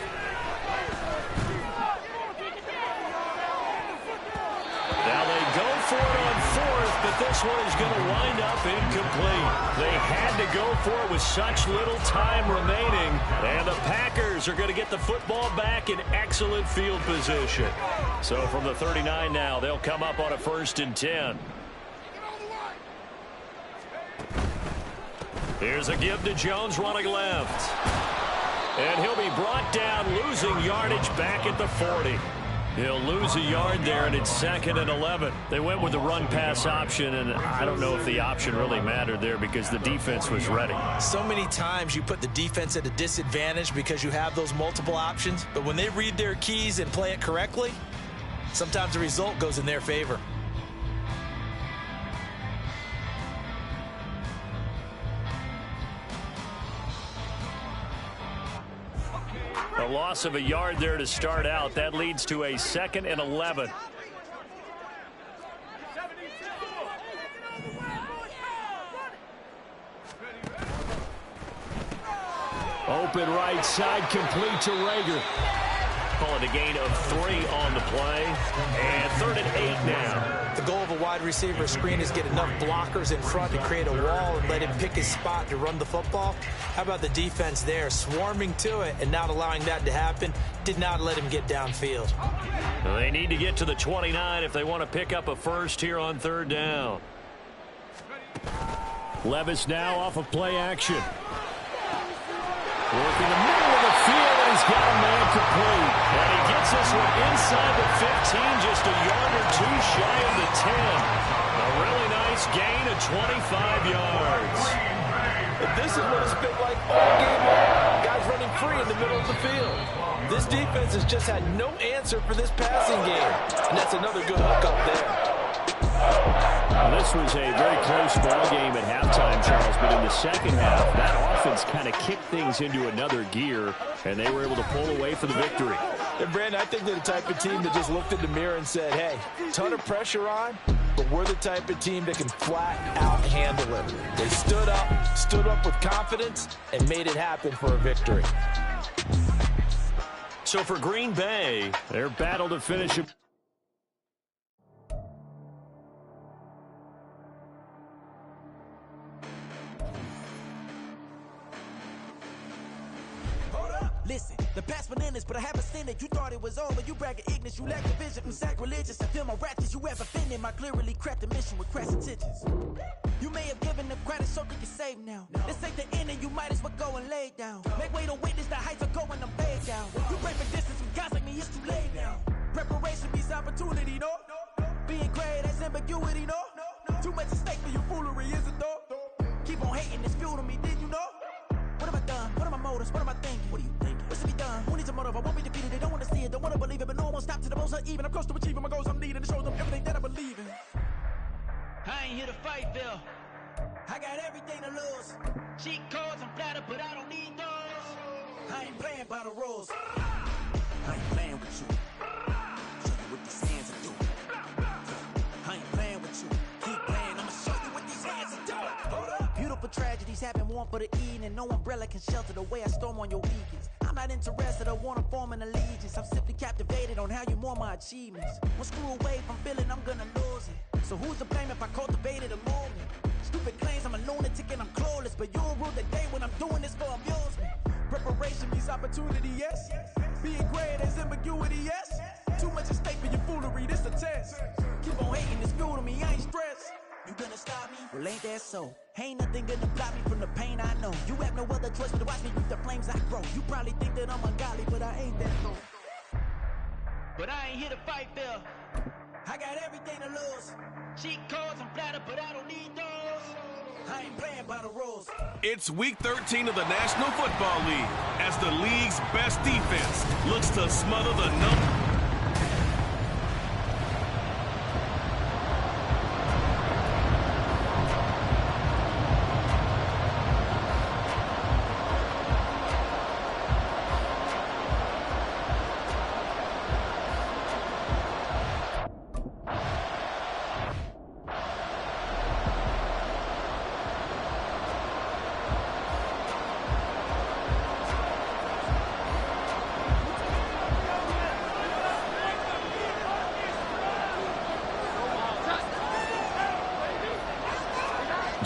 S1: Now they go for it on fourth, but this one is going to wind up incomplete. They had to go for it with such little time remaining, and the Packers are going to get the football back in excellent field position. So from the 39 now, they'll come up on a 1st and 10. Here's a give to Jones running left. And he'll be brought down, losing yardage back at the 40. He'll lose a yard there, and it's 2nd and 11. They went with the run-pass option, and I don't know if the option really mattered there because the defense was ready.
S4: So many times you put the defense at a disadvantage because you have those multiple options, but when they read their keys and play it correctly, sometimes the result goes in their favor.
S1: A loss of a yard there to start out. That leads to a 2nd and 11. Open right side, complete to Rager. Call it a gain of 3 on the play. And 3rd and 8 now.
S4: The goal of a wide receiver screen is get enough blockers in front to create a wall and let him pick his spot to run the football. How about the defense there, swarming to it and not allowing that to happen? Did not let him get downfield.
S1: Well, they need to get to the 29 if they want to pick up a first here on 3rd down. Levis now off of play action. Working the middle of the field, and he's got a man complete. And he inside the 15, just a yard or two shy of the 10. A really nice gain of 25 yards.
S3: And this is what it's been like all game long. Guys running free in the middle of the field. This defense has just had no answer for this passing game. And that's another good hook up there.
S1: Well, this was a very close ball game at halftime, Charles, but in the second half, that offense kind of kicked things into another gear, and they were able to pull away for the victory.
S3: And Brandon, I think they're the type of team that just looked in the mirror and said, hey, ton of pressure on, but we're the type of team that can flat out handle it. They stood up with confidence, and made it happen for a victory.
S1: So for Green Bay, their battle to finish it.
S6: Listen, the past bananas, but I haven't seen it. You thought it was over, you bragging ignorance, you lack the vision. I'm sacrilegious, I feel my ratchets. You ever offended my clearly crafted mission with crass intentions. You may have given them credit so they can save now. This ain't the end and you might as well go and lay down. Make way to witness the heights are going, I'm laid down. You break for distance from guys like me, it's too late now. Preparation means opportunity, no? Being great, that's ambiguity, no? Too much at stake for your foolery, is it though? Keep on hating, it's fuel to me, did you know? What have I done? What are my motives? What am I thinking? What are you thinking? What's to be done? Who needs a motive? I won't be defeated. They don't want to see it, don't want to believe it, but no one won't stop to the most uneven. I'm close to achieving my goals. I'm needing to show them everything that I believe in.
S7: I ain't here to fight, Bill.
S6: I got everything to lose.
S7: Cheat codes, I'm flattered, but I don't need those.
S6: I ain't playing by the rules. I ain't playing with you. Show you what these hands are doing. I ain't playing with you. Keep playing, I'ma show you what these hands are doing. Hold up. Beautiful tragedies happen, one for the evening. No umbrella can shelter the way I storm on your weekends. I'm not interested, I wanna form an allegiance. I'm simply captivated on how you more my achievements. One screw away from feeling I'm gonna lose it. So who's to blame if I cultivated a movement? Stupid claims I'm a lunatic and I'm clueless, but you'll rule the day when I'm doing this for amusement. Preparation means opportunity, yes. Being great is ambiguity, yes. Too much at stake for your foolery, this a test. Keep on hating, it's fuel to me, I ain't stressed. You gonna stop me? Well, ain't that so? Ain't nothing gonna block me from the pain I know. You have no other choice but to watch me reap the flames I grow. You probably think that I'm ungodly, but I ain't that low.
S7: But I ain't here to fight, Bill.
S6: I got everything to lose.
S7: Cheat codes, I'm flattered, but I don't need those.
S6: I ain't playing by the rules.
S8: It's Week 13 of the National Football League as the league's best defense looks to smother the number.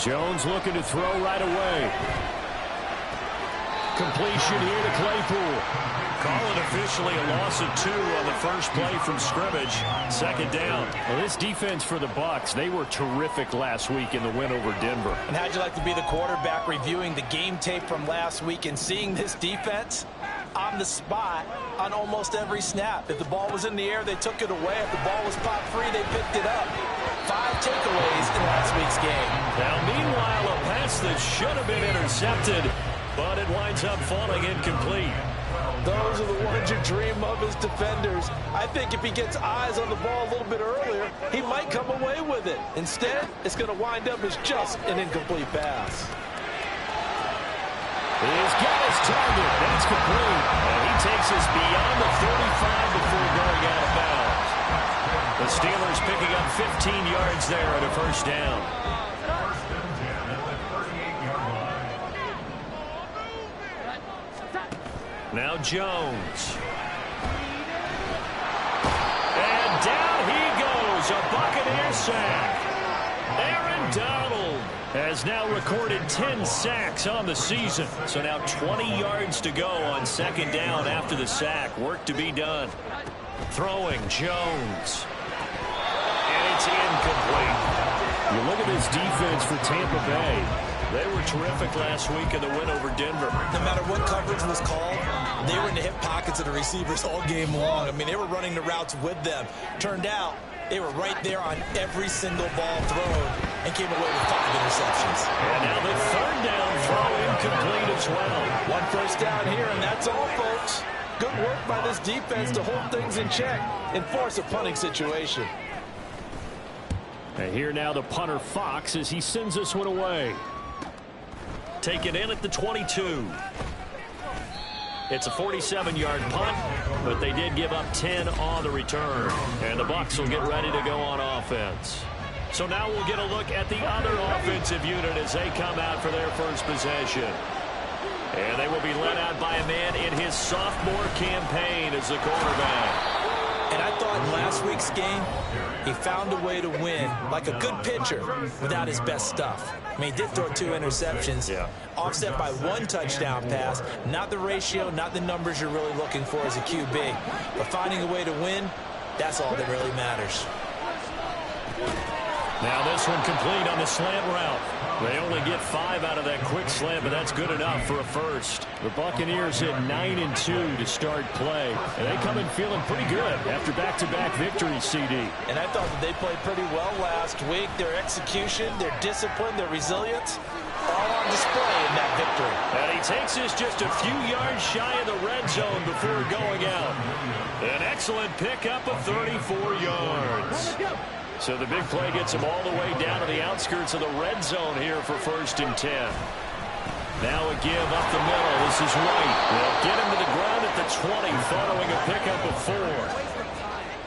S1: Jones looking to throw right away. Completion here to Claypool. Call it officially a loss of 2 on the first play from scrimmage. Second down. Well, this defense for the Bucs, they were terrific last week in the win over Denver.
S3: And how'd you like to be the quarterback reviewing the game tape from last week and seeing this defense on the spot on almost every snap? If the ball was in the air, they took it away. If the ball was pop free, they picked it up. 5 takeaways in last week's game.
S1: Now, meanwhile, a pass that should have been intercepted, but it winds up falling incomplete.
S3: Those are the ones you dream of as defenders. I think if he gets eyes on the ball a little bit earlier, he might come away with it. Instead, it's going to wind up as just an incomplete pass.
S1: He's got his target. That's complete. And he takes us beyond the 35 before going out of bounds. The Steelers picking up 15 yards there at a first down.
S2: First and 10 at the 38-yard line.
S1: Now Jones. And down he goes. A Buccaneer sack. Aaron Donald has now recorded 10 sacks on the season. So now 20 yards to go on second down after the sack. Work to be done. Throwing Jones. And it's incomplete. You look at this defense for Tampa Bay. They were terrific last week in the win over Denver.
S4: No matter what coverage was called, they were in the hip pockets of the receivers all game long. I mean, they were running the routes with them. Turned out, they were right there on every single ball thrown and came away with 5 interceptions.
S1: And now the third down throw incomplete as well.
S3: One first down here, and that's all, folks. Good work by this defense to hold things in check and force a punting situation.
S1: And here now the punter Fox as he sends this one away. Taken in at the 22. It's a 47-yard punt, but they did give up 10 on the return. And the Bucs will get ready to go on offense. So now we'll get a look at the other offensive unit as they come out for their first possession. And they will be led out by a man in his sophomore campaign as the quarterback.
S4: And I thought in last week's game, he found a way to win like a good pitcher without his best stuff. I mean, he did throw 2 interceptions, offset by 1 touchdown pass. Not the ratio, not the numbers you're really looking for as a QB. But finding a way to win, that's all that really matters.
S1: Now this one complete on the slant route. They only get 5 out of that quick slant, but that's good enough for a first. The Buccaneers hit 9-2 to start play, and they come in feeling pretty good after back-to-back victories, CD.
S3: And I thought that they played pretty well last week. Their execution, their discipline, their resilience, all on display in that victory.
S1: And he takes us just a few yards shy of the red zone before going out. An excellent pickup of 34 yards. So the big play gets him all the way down to the outskirts of the red zone here for 1st and 10. Now a give up the middle. This is White. They'll get him to the ground at the 20 following a pickup of 4.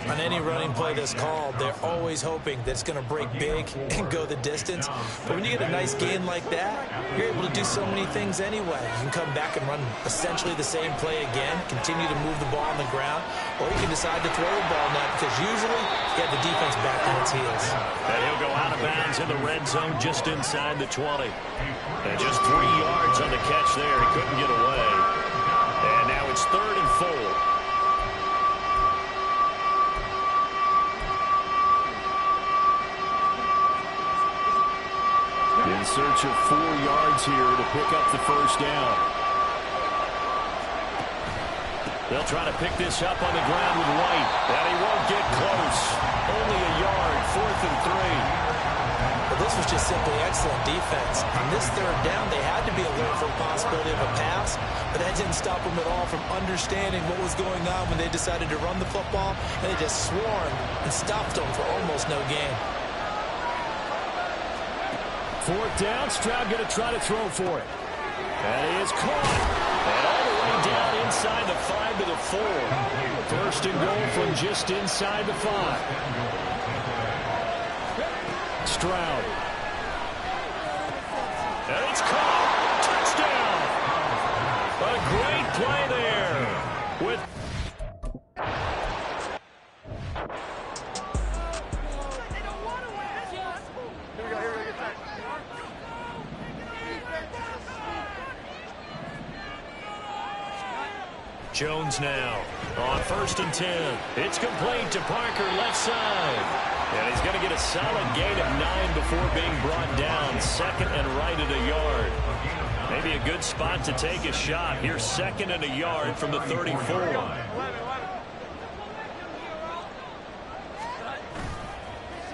S4: On any running play that's called, they're always hoping that it's going to break big and go the distance. But when you get a nice gain like that, you're able to do so many things anyway. You can come back and run essentially the same play again, continue to move the ball on the ground, or you can decide to throw the ball net because usually you have the defense back on its heels.
S1: And he'll go out of bounds in the red zone just inside the 20. And just 3 yards on the catch there. He couldn't get away. And now it's 3rd and 4. In search of 4 yards here to pick up the first down. They'll try to pick this up on the ground with White. And he won't get close. Only a yard, 4th and 3.
S4: But this was just simply excellent defense. On this 3rd down, they had to be alert for a possibility of a pass, but that didn't stop them at all from understanding what was going on when they decided to run the football, and they just swarmed and stopped them for almost no gain.
S1: 4th down, Stroud going to try to throw for it. And he is caught. And all the way down inside the 5 to the 4. 1st and goal from just inside the 5. Stroud. And it's caught. Touchdown. A great play there. With Jones now on 1st and 10. It's complete to Parker left side. And he's going to get a solid gain of 9 before being brought down. 2nd and right at a yard. Maybe a good spot to take a shot. Here's 2nd and a yard from the 34.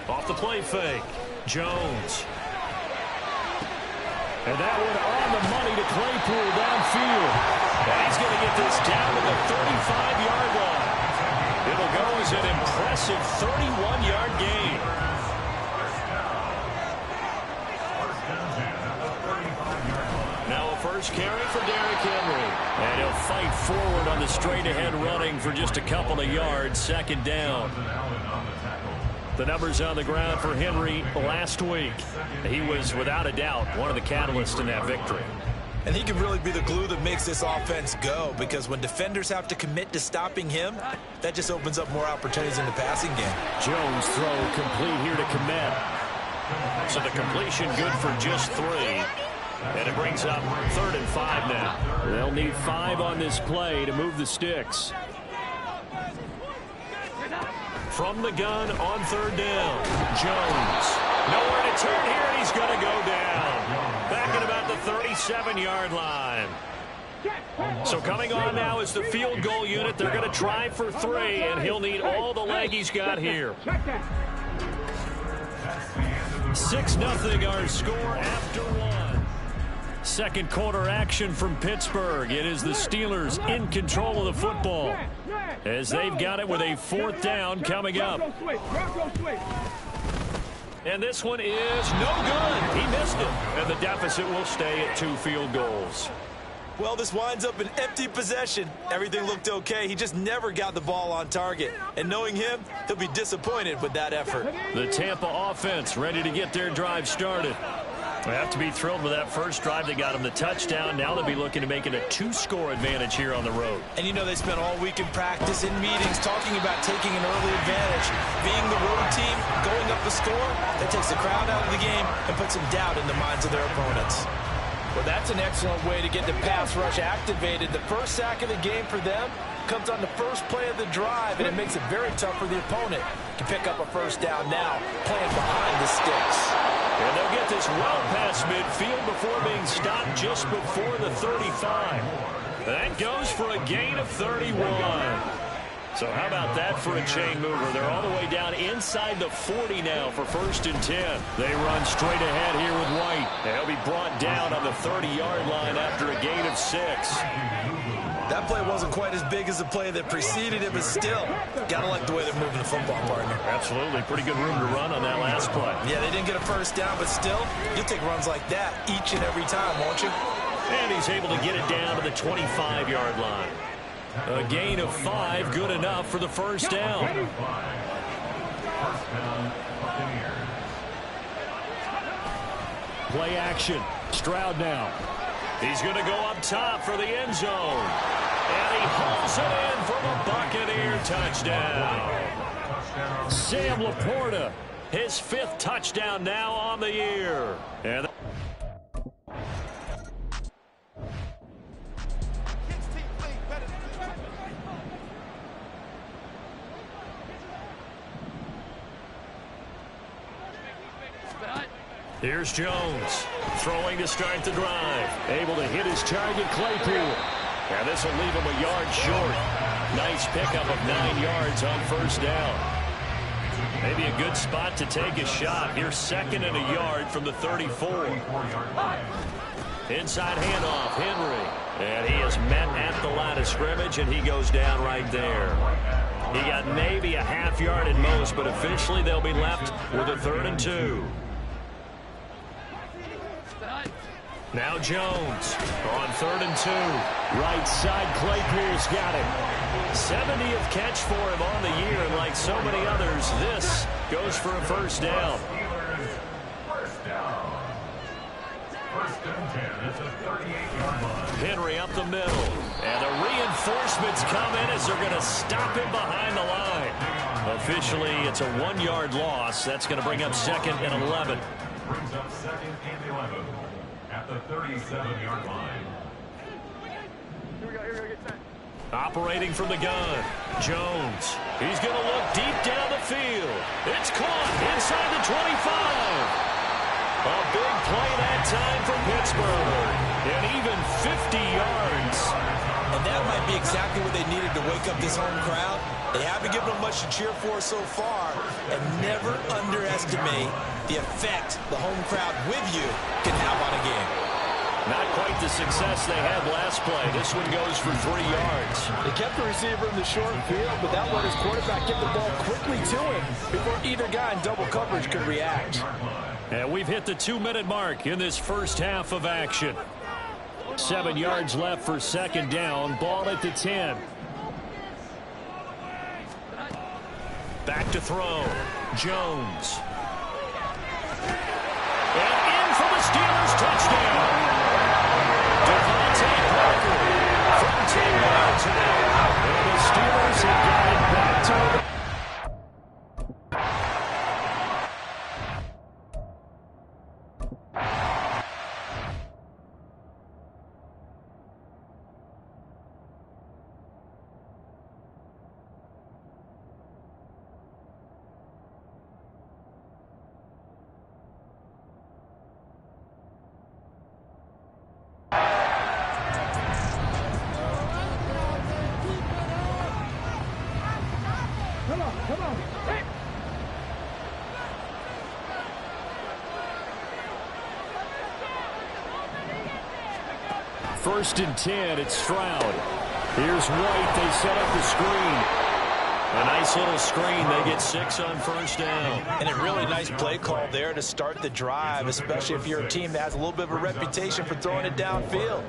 S1: Off the play fake. Jones. And that one on the money to Claypool downfield. And he's going to get this down to the 35-yard line. It'll go as an impressive 31-yard gain. Now a first carry for Derrick Henry. And he'll fight forward on the straight-ahead running for just a couple of yards. 2nd down. The numbers on the ground for Henry last week. He was, without a doubt, one of the catalysts in that victory.
S4: And he can really be the glue that makes this offense go, because when defenders have to commit to stopping him, that just opens up more opportunities in the passing game.
S1: Jones throw complete here to Kmet. So the completion good for just 3. And it brings up 3rd and 5 now. They'll need 5 on this play to move the sticks. From the gun on 3rd down. Jones. Nowhere to turn here, and he's going to go down. Back in 37-yard line. So coming on now is the field goal unit. They're going to try for 3, and he'll need all the leg he's got here. 6-0 our score after 1. Second quarter action from Pittsburgh. It is the Steelers in control of the football as they've got it with a 4th down coming up. And this one is no good. He missed it. And the deficit will stay at 2 field goals.
S4: Well, this winds up an empty possession. Everything looked okay. He just never got the ball on target. And knowing him, he'll be disappointed with that effort.
S1: The Tampa offense ready to get their drive started. They have to be thrilled with that first drive that got them the touchdown. Now they'll be looking to make it a 2-score advantage here on the road.
S4: And you know they spent all week in practice, in meetings, talking about taking an early advantage. Being the road team, going up a score, that takes the crowd out of the game and puts some doubt in the minds of their opponents.
S3: Well, that's an excellent way to get the pass rush activated. The first sack of the game for them comes on the first play of the drive, and it makes it very tough for the opponent to pick up a first down now, playing behind the sticks.
S1: And they'll get this well past midfield before being stopped just before the 35. That goes for a gain of 31. So how about that for a chain mover? They're all the way down inside the 40 now for 1st and 10. They run straight ahead here with White. They'll be brought down on the 30-yard line after a gain of 6.
S4: That play wasn't quite as big as the play that preceded it, but still, gotta like the way they're moving the football, partner.
S1: Absolutely. Pretty good room to run on that last play.
S4: Yeah, they didn't get a first down, but still, you'll take runs like that each and every time, won't you?
S1: And he's able to get it down to the 25-yard line. A gain of 5, good enough for the first down. Play action. Stroud now. He's going to go up top for the end zone. And he hauls it in for the Buccaneer touchdown. Sam Laporta, his 5th touchdown now on the year. And here's Jones, throwing to start the drive. Able to hit his target, Claypool. And this will leave him a yard short. Nice pickup of 9 yards on first down. Maybe a good spot to take a shot. Here's 2nd and a yard from the 34. Inside handoff, Henry. And he is met at the line of scrimmage, and he goes down right there. He got maybe a half yard at most, but officially they'll be left with a 3rd and 2. Now Jones on 3rd and 2. Right side, Claypool's got it. 70th catch for him on the year, and like so many others, this goes for a first down.
S2: First and 10 at the 38-yard line.
S1: Henry up the middle, and the reinforcements come in as they're going to stop him behind the line. Officially, it's a 1-yard loss. That's going to bring up 2nd and 11.
S2: Brings up 2nd and 11 at the 37-yard line.
S5: Here we go, get set.
S1: Operating from the gun, Jones. He's going to look deep down the field. It's caught inside the 25. A big play that time for Pittsburgh. And even 50 yards.
S4: And that might be exactly what they needed to wake up this home crowd. They haven't given them much to cheer for so far. And never underestimate the effect the home crowd with you can have on a game.
S1: Not quite the success they had last play. This one goes for 3 yards.
S3: They kept the receiver in the short field, but that let his quarterback get the ball quickly to him before either guy in double coverage could react.
S1: And we've hit the 2-minute mark in this first half of action. 7 yards left for 2nd down. Ball at the 10. Back to throw. Jones. And in for the Steelers touchdown. Devontae Parker from 10 yards out. And the Steelers have got it back to the First and 10, it's Stroud. Here's White. They set up the screen. A nice little screen. They get 6 on first down.
S3: And a really nice play call there to start the drive, especially if you're a team that has a little bit of a reputation for throwing it downfield.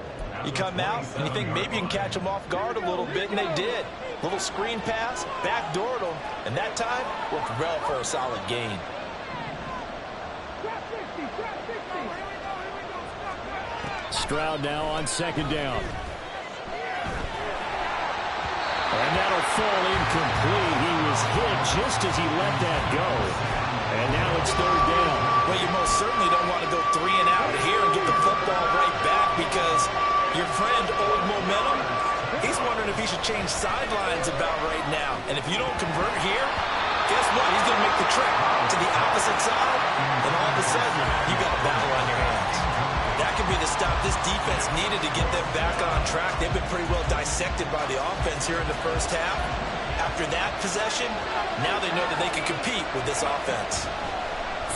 S3: You come out and you think maybe you can catch them off guard a little bit, and they did. Little screen pass, backdoored them, and that time worked well for a solid gain.
S1: Stroud now on second down. And that'll fall incomplete. He was hit just as he let that go. And now it's third down.
S3: Well, you most certainly don't want to go 3 and out here and get the football right back, because your friend, Old Momentum, he's wondering if he should change sidelines about right now. And if you don't convert here, guess what? He's going to make the trek to the opposite side, and all of a sudden, you got a battle on your hands. That could be the stop this defense needed to get them back on track. They've been pretty well dissected by the offense here in the first half. After that possession, now they know that they can compete with this offense.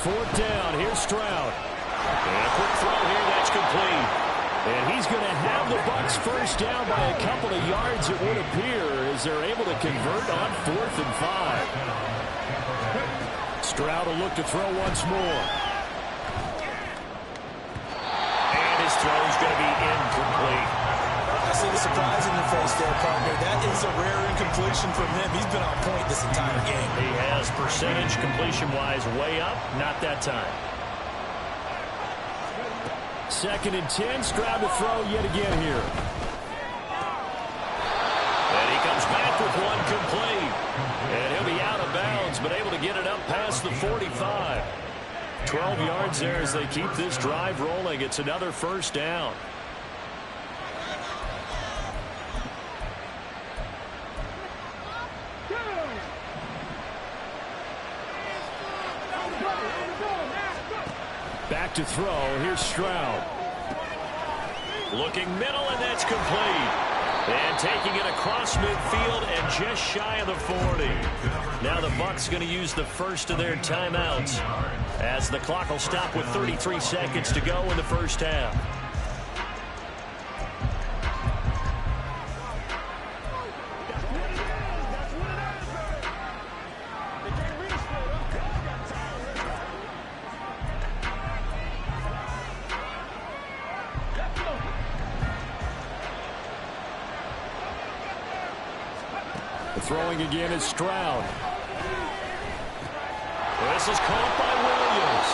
S1: Fourth down. Here's Stroud. And a quick throw here. That's complete. And he's going to have the Bucs first down by a couple of yards, it would appear, as they're able to convert on 4th and 5. Stroud will look to throw once more. His throw is going to be incomplete.
S3: I see the surprise in your face there, partner. That is a rare incompletion from him. He's been on point this entire game.
S1: He has percentage completion-wise way up. Not that time. Second and 10. Stroud to throw yet again here. And he comes back with one complete. And he'll be out of bounds, but able to get it up past the 45. 12 yards there as they keep this drive rolling. It's another first down. Back to throw. Here's Stroud. Looking middle, and that's complete. And taking it across midfield and just shy of the 40. Now the Bucs going to use the first of their timeouts, as the clock will stop with 33 seconds to go in the first half. Throwing again is Stroud. This is caught by Williams.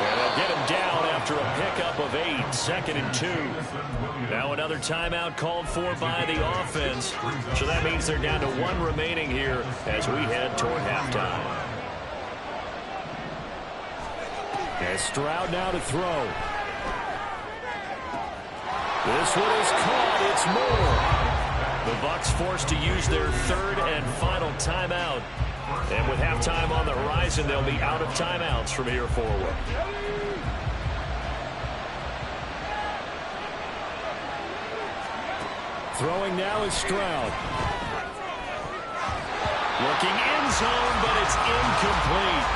S1: And they'll get him down after a pickup of 8. 2nd and 2. Now another timeout called for by the offense. So that means they're down to 1 remaining here as we head toward halftime. And Stroud now to throw. This one is caught. It's Moore. The Bucs forced to use their 3rd and final timeout. And with halftime on the horizon, they'll be out of timeouts from here forward. Throwing now is Stroud. Looking end zone, but it's incomplete.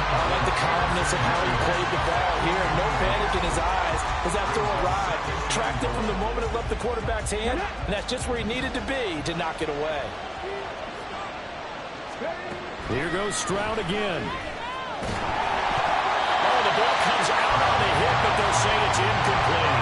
S3: I like the calmness of how he played the ball here. No panic in his eyes as that throw arrived. Tracked it from the moment it left the quarterback's hand, and that's just where he needed to be to knock it away.
S1: Here goes Stroud again. Oh, the ball comes out on the hit, but they'll say it's incomplete.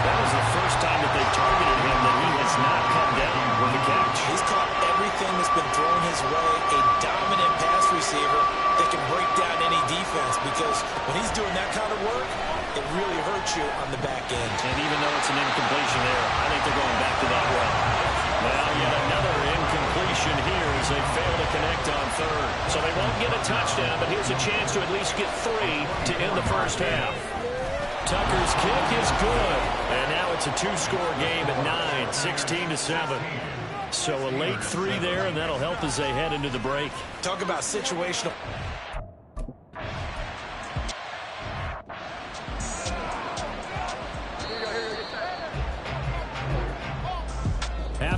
S1: That was the first time that they targeted him that he has not come down with the catch.
S3: He's caught everything that's been thrown his way. A dominant pass receiver that can break down any defense, because when he's doing that kind of work, it really hurts you on the back end.
S1: And even though it's an incompletion there, I think they're going back to that well. Well, yet another incompletion here as they fail to connect on 3rd. So they won't get a touchdown, but here's a chance to at least get 3 to end the first half. Tucker's kick is good. And now it's a 2-score game at 9, 16-7. So a late 3 there, and that'll help as they head into the break.
S3: Talk about situational.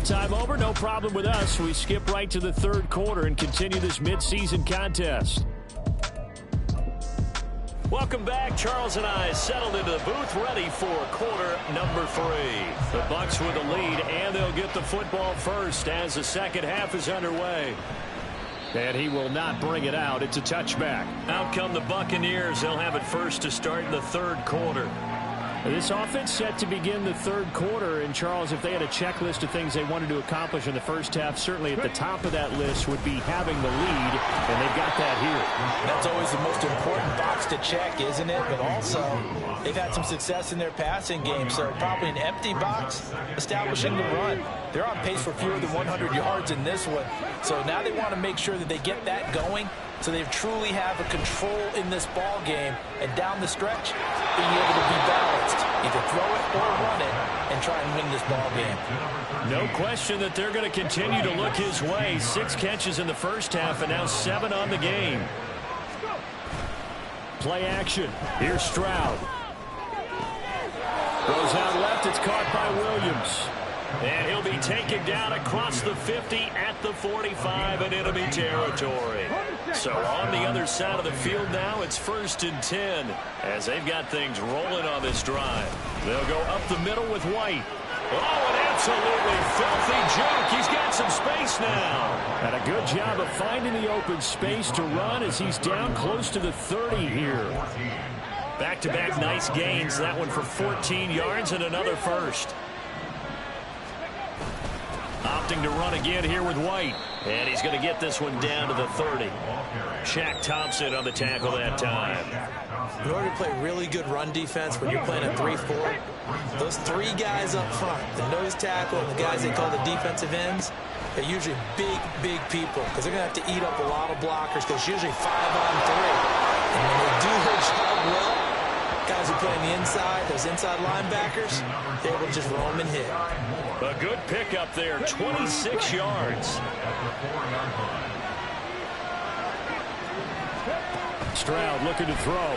S1: Halftime over, no problem with us. We skip right to the third quarter and continue this midseason contest. Welcome back. Charles and I settled into the booth, ready for quarter number 3. The Bucs with the lead, and they'll get the football first as the second half is underway. And he will not bring it out. It's a touchback. Out come the Buccaneers. They'll have it first to start in the third quarter. This offense set to begin the third quarter. And, Charles, if they had a checklist of things they wanted to accomplish in the first half, certainly at the top of that list would be having the lead, and they've got that here.
S3: That's always the most important box to check, isn't it? But also, they've had some success in their passing game, so probably an empty box establishing the run. They're on pace for fewer than 100 yards in this one, so now they want to make sure that they get that going so they truly have a control in this ball game, and down the stretch, being able to be balanced, either throw it or run it, and try and win this ball game.
S1: No question that they're going to continue to look his way. 6 catches in the first half, and now 7 on the game. Play action. Here's Stroud. Goes out left. It's caught by Williams. And he'll be taken down across the 50 at the 45 in enemy territory. So on the other side of the field now, it's 1st and 10 as they've got things rolling on this drive. They'll go up the middle with White. Oh, an absolutely filthy junk. He's got some space now. And a good job of finding the open space to run as he's down close to the 30 here. Back-to-back nice gains. That one for 14 yards and another first. Opting to run again here with White. And he's going to get this one down to the 30. Shaq Thompson on the tackle that time.
S4: In order to play really good run defense when you're playing a 3-4, those 3 guys up front, the nose tackle and the guys they call the defensive ends, they're usually big people because they're going to have to eat up a lot of blockers because it's usually 5 on 3. And when they do their job well, guys who play on the inside, those inside linebackers, they're able to just roam and hit.
S1: A good pickup there, 26 yards. Stroud looking to throw.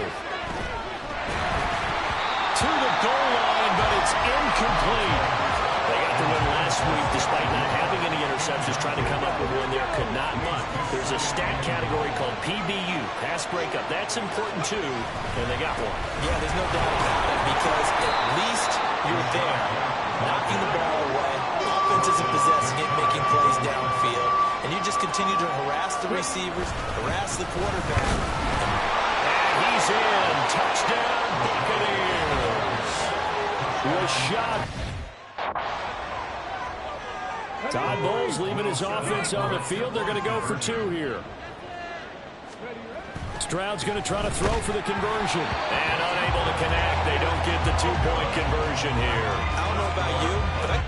S1: To the goal line, but it's incomplete. They got the win last week despite not having any interceptions. Trying to come up with one there, could not. But there's a stat category called PBU, pass breakup. That's important too, and they got one.
S3: Yeah, there's no doubt about it because at least you're there, knocking the ball away. Offense isn't possessing it, making plays downfield. And you just continue to harass the receivers, harass the quarterback.
S1: And he's in. Touchdown, Buccaneers. Was shot. Todd Bowles leaving his offense on the field. They're going to go for 2 here. Stroud's going to try to throw for the conversion. And unable to connect. They don't get the 2-point conversion here.
S3: I don't know about you, but I...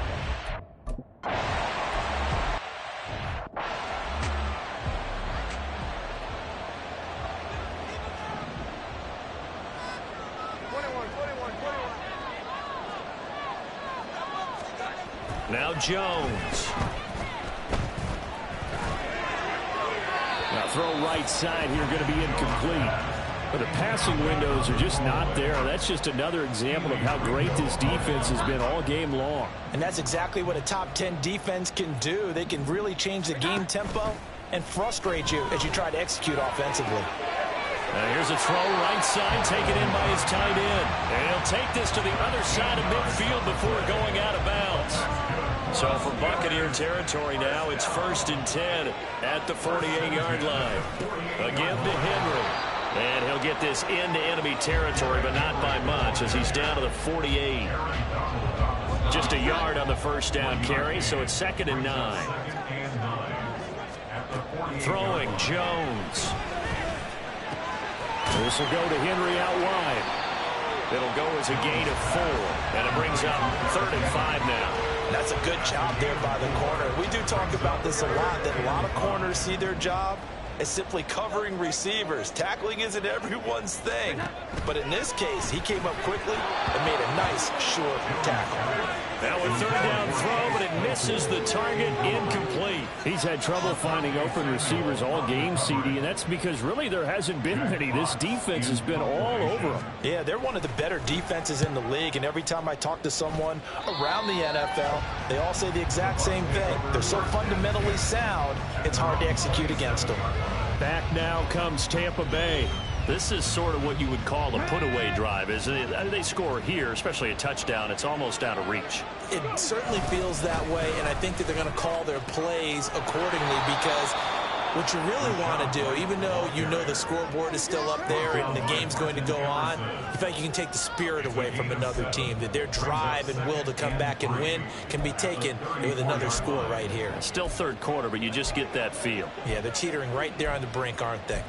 S1: Now Jones. Now throw right side here, going to be incomplete. But the passing windows are just not there. That's just another example of how great this defense has been all game long.
S3: And that's exactly what a top 10 defense can do. They can really change the game tempo and frustrate you as you try to execute offensively.
S1: Now here's a throw right side, taken in by his tight end. And he'll take this to the other side of midfield before going out of bounds. So for Buccaneer territory now, it's 1st and 10 at the 48-yard line. Again to Henry. And he'll get this into enemy territory, but not by much as he's down to the 48. Just a yard on the first down carry, so it's 2nd and 9. Throwing Jones. This will go to Henry out wide. It'll go as a gain of 4, and it brings up 3rd and 5 now.
S3: That's a good job there by the corner. We do talk about this a lot, that a lot of corners see their job as simply covering receivers. Tackling isn't everyone's thing. But in this case, he came up quickly and made a nice, short tackle.
S1: Now a third down throw, but it misses the target, incomplete. He's had trouble finding open receivers all game, CD, and that's because really there hasn't been many. This defense has been all over them.
S3: Yeah, they're one of the better defenses in the league, and every time I talk to someone around the NFL, they all say the exact same thing. They're so fundamentally sound, it's hard to execute against them.
S1: Back now comes Tampa Bay.
S9: This is sort of what you would call a put-away drive, isn't it? They score here, especially a touchdown. It's almost out of reach.
S4: It certainly feels that way, and I think that they're going to call their plays accordingly, because what you really want to do, even though you know the scoreboard is still up there and the game's going to go on, in fact, you can take the spirit away from another team, that their drive and will to come back and win can be taken with another score right here.
S9: Still third quarter, but you just get that feel.
S4: Yeah, they're teetering right there on the brink, aren't they?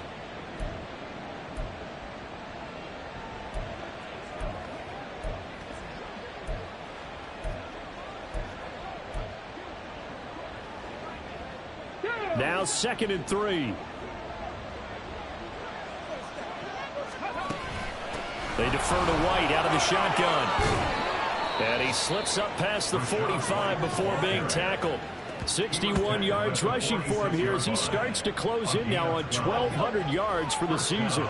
S1: Now 2nd and 3. They defer to White out of the shotgun. And he slips up past the 45 before being tackled. 61 yards rushing for him here as he starts to close in now on 1,200 yards for the season.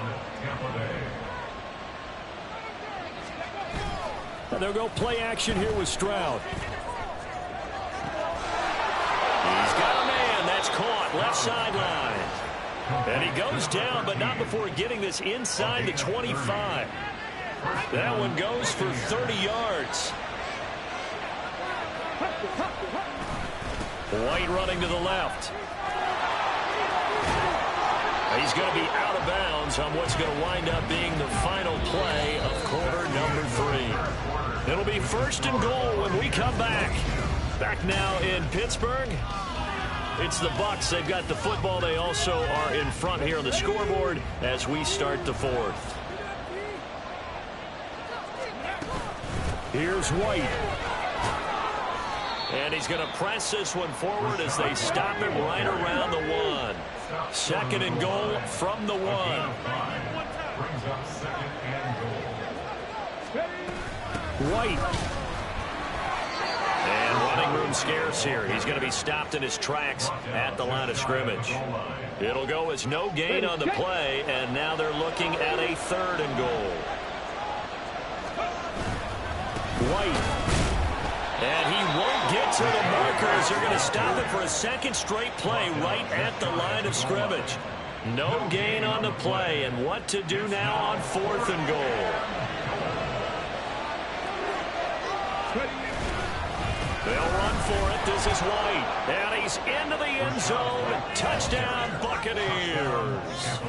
S1: And they'll go play action here with Stroud. He's got a man. That's caught. Left sideline. And he goes down, but not before getting this inside the 25. That one goes for 30 yards. White running to the left. He's going to be out of bounds on what's going to wind up being the final play of quarter number 3. It'll be 1st and goal when we come back. Back now in Pittsburgh. It's the Bucs. They've got the football. They also are in front here on the scoreboard as we start the 4th. Here's White. And he's going to press this one forward as they stop him right around the 1. 2nd and goal from the 1.
S2: Brings up 2nd and goal.
S1: White. And running room scarce here. He's going to be stopped in his tracks at the line of scrimmage. It'll go as no gain on the play, and now they're looking at a 3rd and goal. White. And he won't get to the markers. They're going to stop it for a 2nd straight play right at the line of scrimmage. No gain on the play, and what to do now on 4th and goal. They'll run for it. This is White. And he's into the end zone. Touchdown, Buccaneers.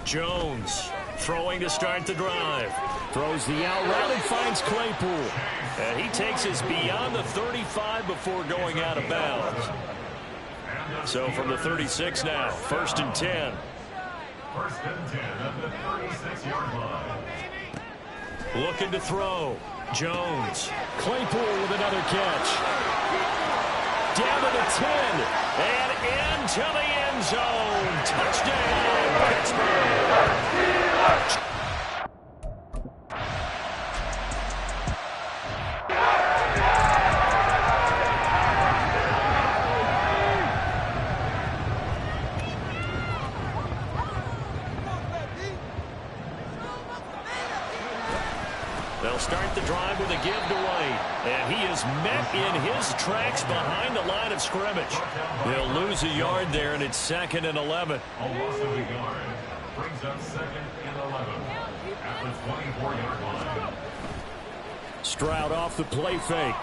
S1: Jones throwing to start the drive. Throws the out route and finds Claypool. And he takes us beyond the 35 before going out of bounds. So from the 36 now, 1st and 10.
S2: 1st and 10 at the 36-yard line.
S1: Looking to throw. Jones. Claypool with another catch. Down to the 10. And into the end zone. Touchdown, Pittsburgh. They'll start the drive with a give to White. And he is met in his tracks behind the line of scrimmage. They'll lose a yard there, and it's 2nd and 11.
S2: A loss of a yard. Brings up 2nd and 11 at the 24-yard line.
S1: Stroud off the play fake.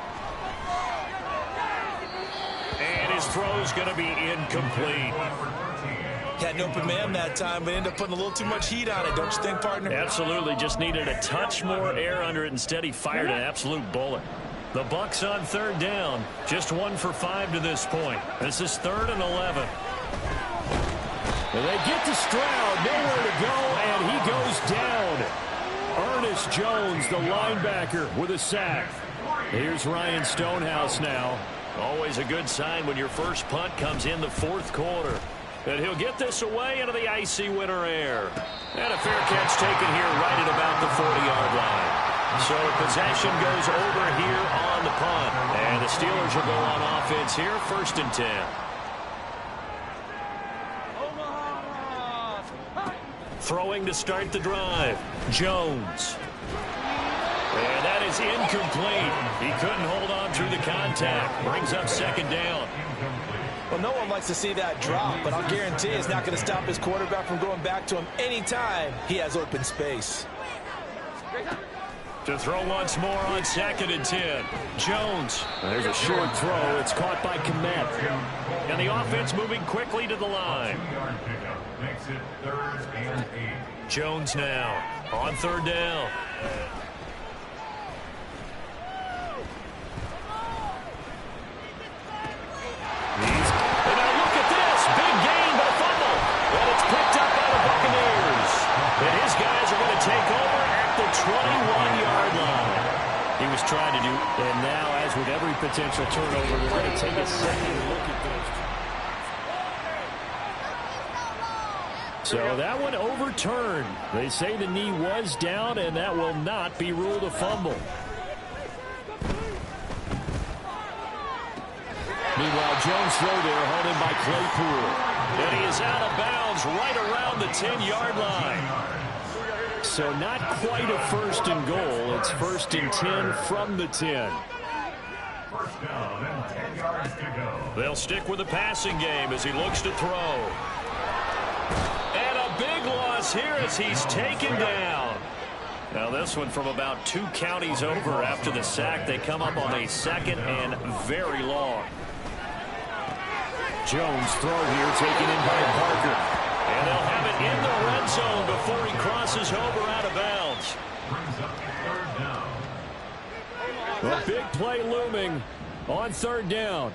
S1: And his throw's going to be incomplete.
S4: Had an open man that time, but ended up putting a little too much heat on it, don't you think, partner?
S1: Absolutely. Just needed a touch more air under it. Instead, he fired an absolute bullet. The Bucs on 3rd down. Just 1 for 5 to this point. This is 3rd and 11. And they get to Stroud. Nowhere to go, and he goes down. Ernest Jones, the linebacker, with a sack. Here's Ryan Stonehouse now. Always a good sign when your first punt comes in the fourth quarter. And he'll get this away into the icy winter air. And a fair catch taken here right at about the 40-yard line. So possession goes over here on the punt. And the Steelers will go on offense here, 1st and 10. Throwing to start the drive. Jones. And that is incomplete. He couldn't hold on through the contact. Brings up 2nd down.
S3: Well, no one likes to see that drop, but I'll guarantee it's not going to stop his quarterback from going back to him anytime he has open space.
S1: To throw once more on 2nd and 10. Jones. There's a short throw. It's caught by Kmet. And the offense moving quickly to the line.
S2: Makes it 3rd and 8.
S1: Jones now on 3rd down. And now look at this. Big gain, but a fumble. And it's picked up by the Buccaneers. And his guys are going to take over at the 21-yard line. He was trying to do, and now, as with every potential turnover, they're going to take a second look at this. So that one overturned. They say the knee was down, and that will not be ruled a fumble. Meanwhile, Jones throw there, hauled in by Claypool. And he is out of bounds right around the 10-yard line. So not quite a 1st and goal. It's 1st and 10 from the 10.
S2: 1st down and 10 yards to go.
S1: They'll stick with the passing game as he looks to throw. And a big loss here as he's taken down. Now this one from about 2 counties over after the sack. They come up on a 2nd and very long. Jones throw here taken in by Parker. And they'll have it in the red zone before he crosses over out of bounds.
S2: Brings up 3rd down.
S1: A big play looming on 3rd down.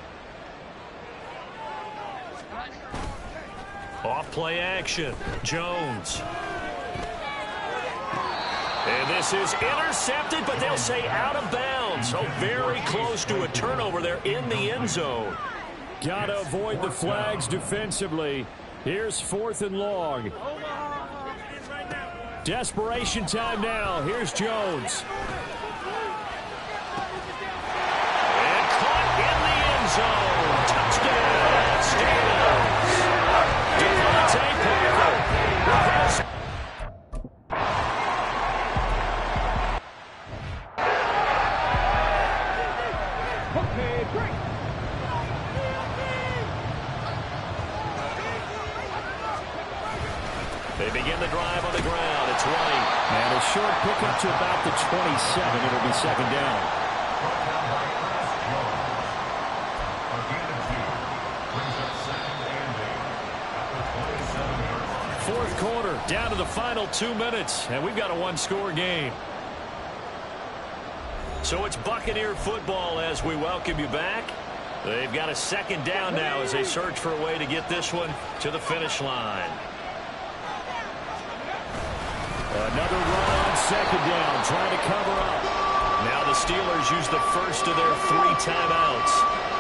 S1: Off play action. Jones. And this is intercepted, but they'll say out of bounds. So very close to a turnover there in the end zone. Got to avoid the flags defensively. Here's 4th and long. Desperation time now. Here's Jones. And caught in the end zone. Touchdown, Steelers. Devontae Parker with his. They begin the drive on the ground. It's running. And a short pickup to about the 27. It'll be 2nd down. Fourth quarter, down to the final 2 minutes, and we've got a 1-score game. So it's Buccaneer football as we welcome you back. They've got a 2nd down now as they search for a way to get this one to the finish line. Another run on 2nd down, trying to cover up. Now the Steelers use the first of their 3 timeouts.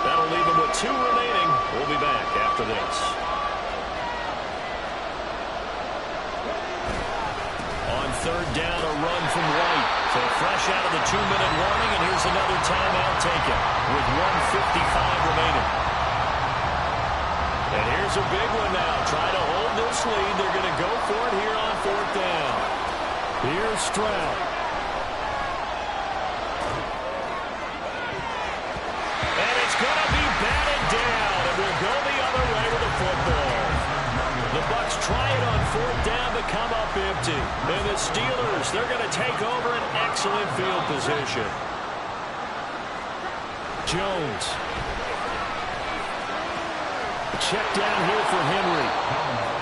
S1: That'll leave them with 2 remaining. We'll be back after this. On 3rd down, a run from White. So fresh out of the 2-minute warning, and here's another timeout taken with 1:55 remaining. And here's a big one now. Try to hold this lead. They're going to go for it here on 4th down. Here's Stroud. And it's going to be batted down, and we'll go the other way with the football. The Bucs try it on 4th down to come up empty. And the Steelers, they're going to take over an excellent field position. Jones. Check down here for Henry.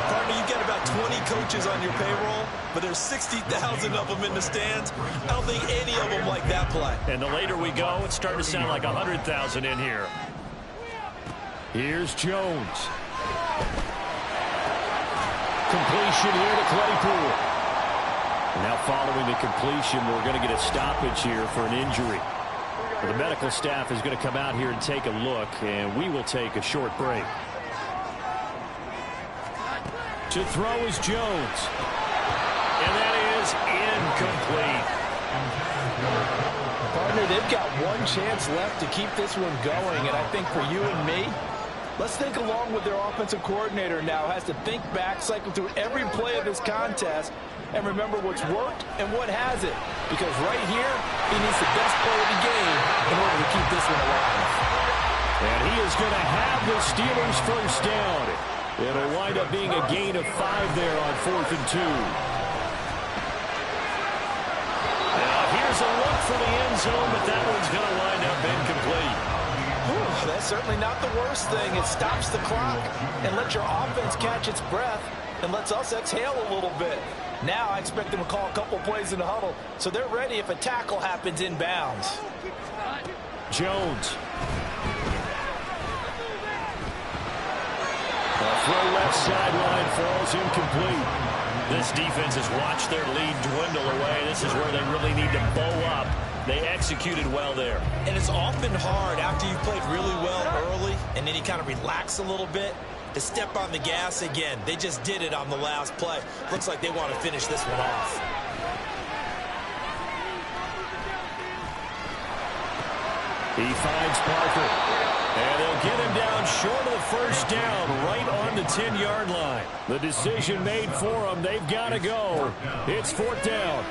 S4: Partner, you've got about 20 coaches on your payroll, but there's 60,000 of them in the stands. I don't think any of them like that play.
S1: And the later we go, it's starting to sound like 100,000 in here. Here's Jones. Completion here to Claypool. Now following the completion, we're going to get a stoppage here for an injury. The medical staff is going to come out here and take a look, and we will take a short break. To throw is Jones. And that is incomplete.
S3: Partner, they've got one chance left to keep this one going, and I think for you and me, let's think along with their offensive coordinator now. Has to think back, cycle through every play of this contest, and remember what's worked and what hasn't. Because right here, he needs the best play of the game in order to keep this one alive.
S1: And he is going to have the Steelers first down. It'll wind up being a gain of 5 there on 4th and 2. Now here's a look for the end zone, but that one's going to wind up incomplete.
S3: Whew, that's certainly not the worst thing. It stops the clock and lets your offense catch its breath and lets us exhale a little bit. Now I expect them to call a couple plays in the huddle, so they're ready if a tackle happens inbounds.
S1: Jones. A throw left sideline falls incomplete.
S9: This defense has watched their lead dwindle away. This is where they really need to bow up. They executed well there.
S4: And it's often hard after you've played really well early and then you kind of relax a little bit to step on the gas again. They just did it on the last play. Looks like they want to finish this one off.
S1: He finds Parker. And they'll get him down short of the first down, right on the 10-yard line. The decision made for them. They've got to go. It's 4th down.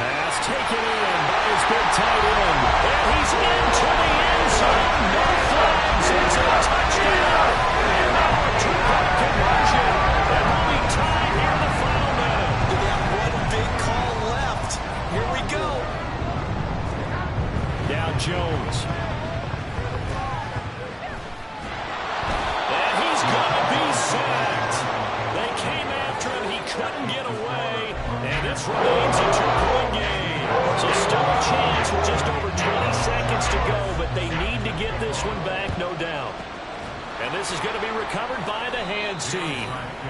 S1: Pass taken in by his big tight end. And he's into the end zone. No flags. It's a touchdown. And now a two-point conversion. And we'll be tied here in the final minute.
S4: They got one big call left. Here we go.
S1: Now Jones. And he's going to be sacked. They came after him. He couldn't get away. And this remains a 2-point game. So still a chance with just over 20 seconds to go, but they need to get this one back, no doubt. And this is going to be recovered by the hands team.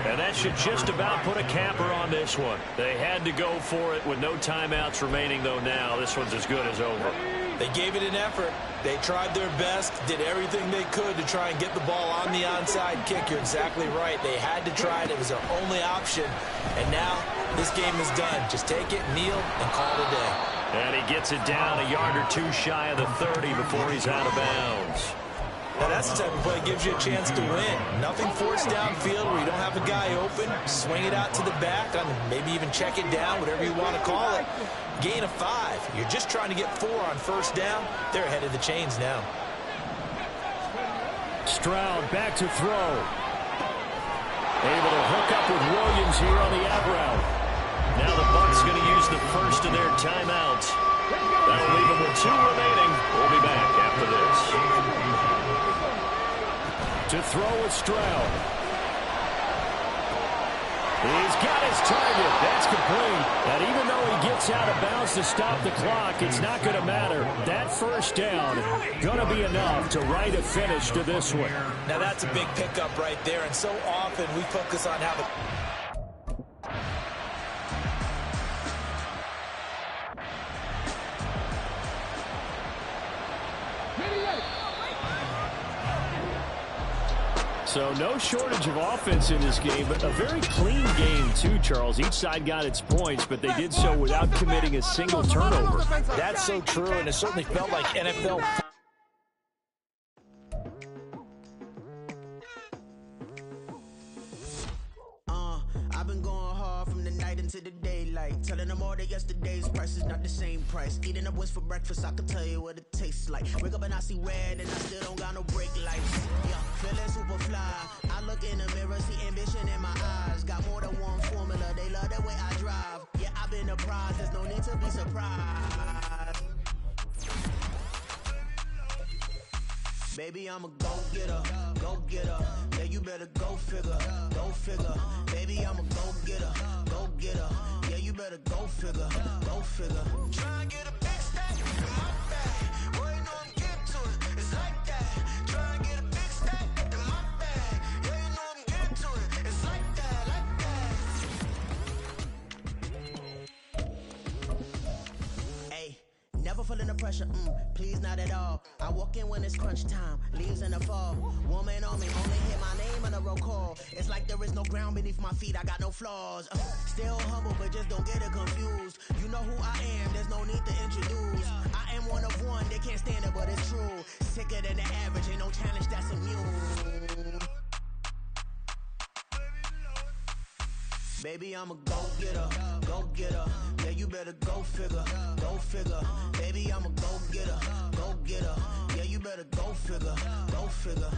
S1: And that should just about put a capper on this one. They had to go for it with no timeouts remaining, though now this one's as good as over.
S4: They gave it an effort. They tried their best, did everything they could to try and get the ball on the onside kick. You're exactly right. They had to try it. It was their only option. And now this game is done. Just take it, kneel, and call it a day.
S1: And he gets it down a yard or two shy of the 30 before he's out of bounds.
S4: Now that's the type of play that gives you a chance to win. Nothing forced downfield where you don't have a guy open. Swing it out to the back, maybe even check it down, whatever you want to call it. Gain of 5. You're just trying to get 4 on first down. They're ahead of the chains now.
S1: Stroud back to throw. Able to hook up with Williams here on the out route. Now the Bucs going to use the first of their timeouts. That'll leave them with 2 remaining. We'll be back after this. To throw with Stroud. He's got his target. That's complete. And even though he gets out of bounds to stop the clock, it's not going to matter. That first down going to be enough to write a finish to this one.
S4: Now that's a big pickup right there. And so often we focus on how the...
S1: So no shortage of offense in this game, but a very clean game too, Charles. Each side got its points, but they did so without committing a single turnover.
S3: That's so true, and it certainly felt like NFL.
S6: I've been going hard from the night into the daylight, telling them all that yesterday's price is not the same price. Eating up what's for breakfast, I can tell you what it tastes like. Wake up and I see red and I still don't got no brake lights. Yeah, feeling super fly. I look in the mirror, see ambition in my eyes. Got more than one formula, they love the way I drive. Yeah, I've been a prize, there's no need to be surprised. Baby, I'm a go-getter, go-getter. Yeah, you better go figure, go figure. Baby, I'm a go-getter, go-getter. Yeah, you better go figure, go figure. Try and get a big stack in my bag. Boy, you know I'm getting to it, it's like that. Try and get a big stack in my bag. Yeah, you know I'm getting to it, it's like that, like that. Hey, never under pressure, please not at all. I walk in when it's crunch time, leaves in the fall. Woman on me, only hit my name on a roll call. It's like there is no ground beneath my feet, I got no flaws. Still humble, but just don't get it confused. You know who I am, there's no need to introduce. I am one of one, they can't stand it, but it's true. Sicker than the average, ain't no challenge that's immune. Baby, I'm a go-getter, go-getter. Yeah, you better go figure, go figure. Baby, I'm a go-getter, go-getter. Yeah, you better go figure, go figure.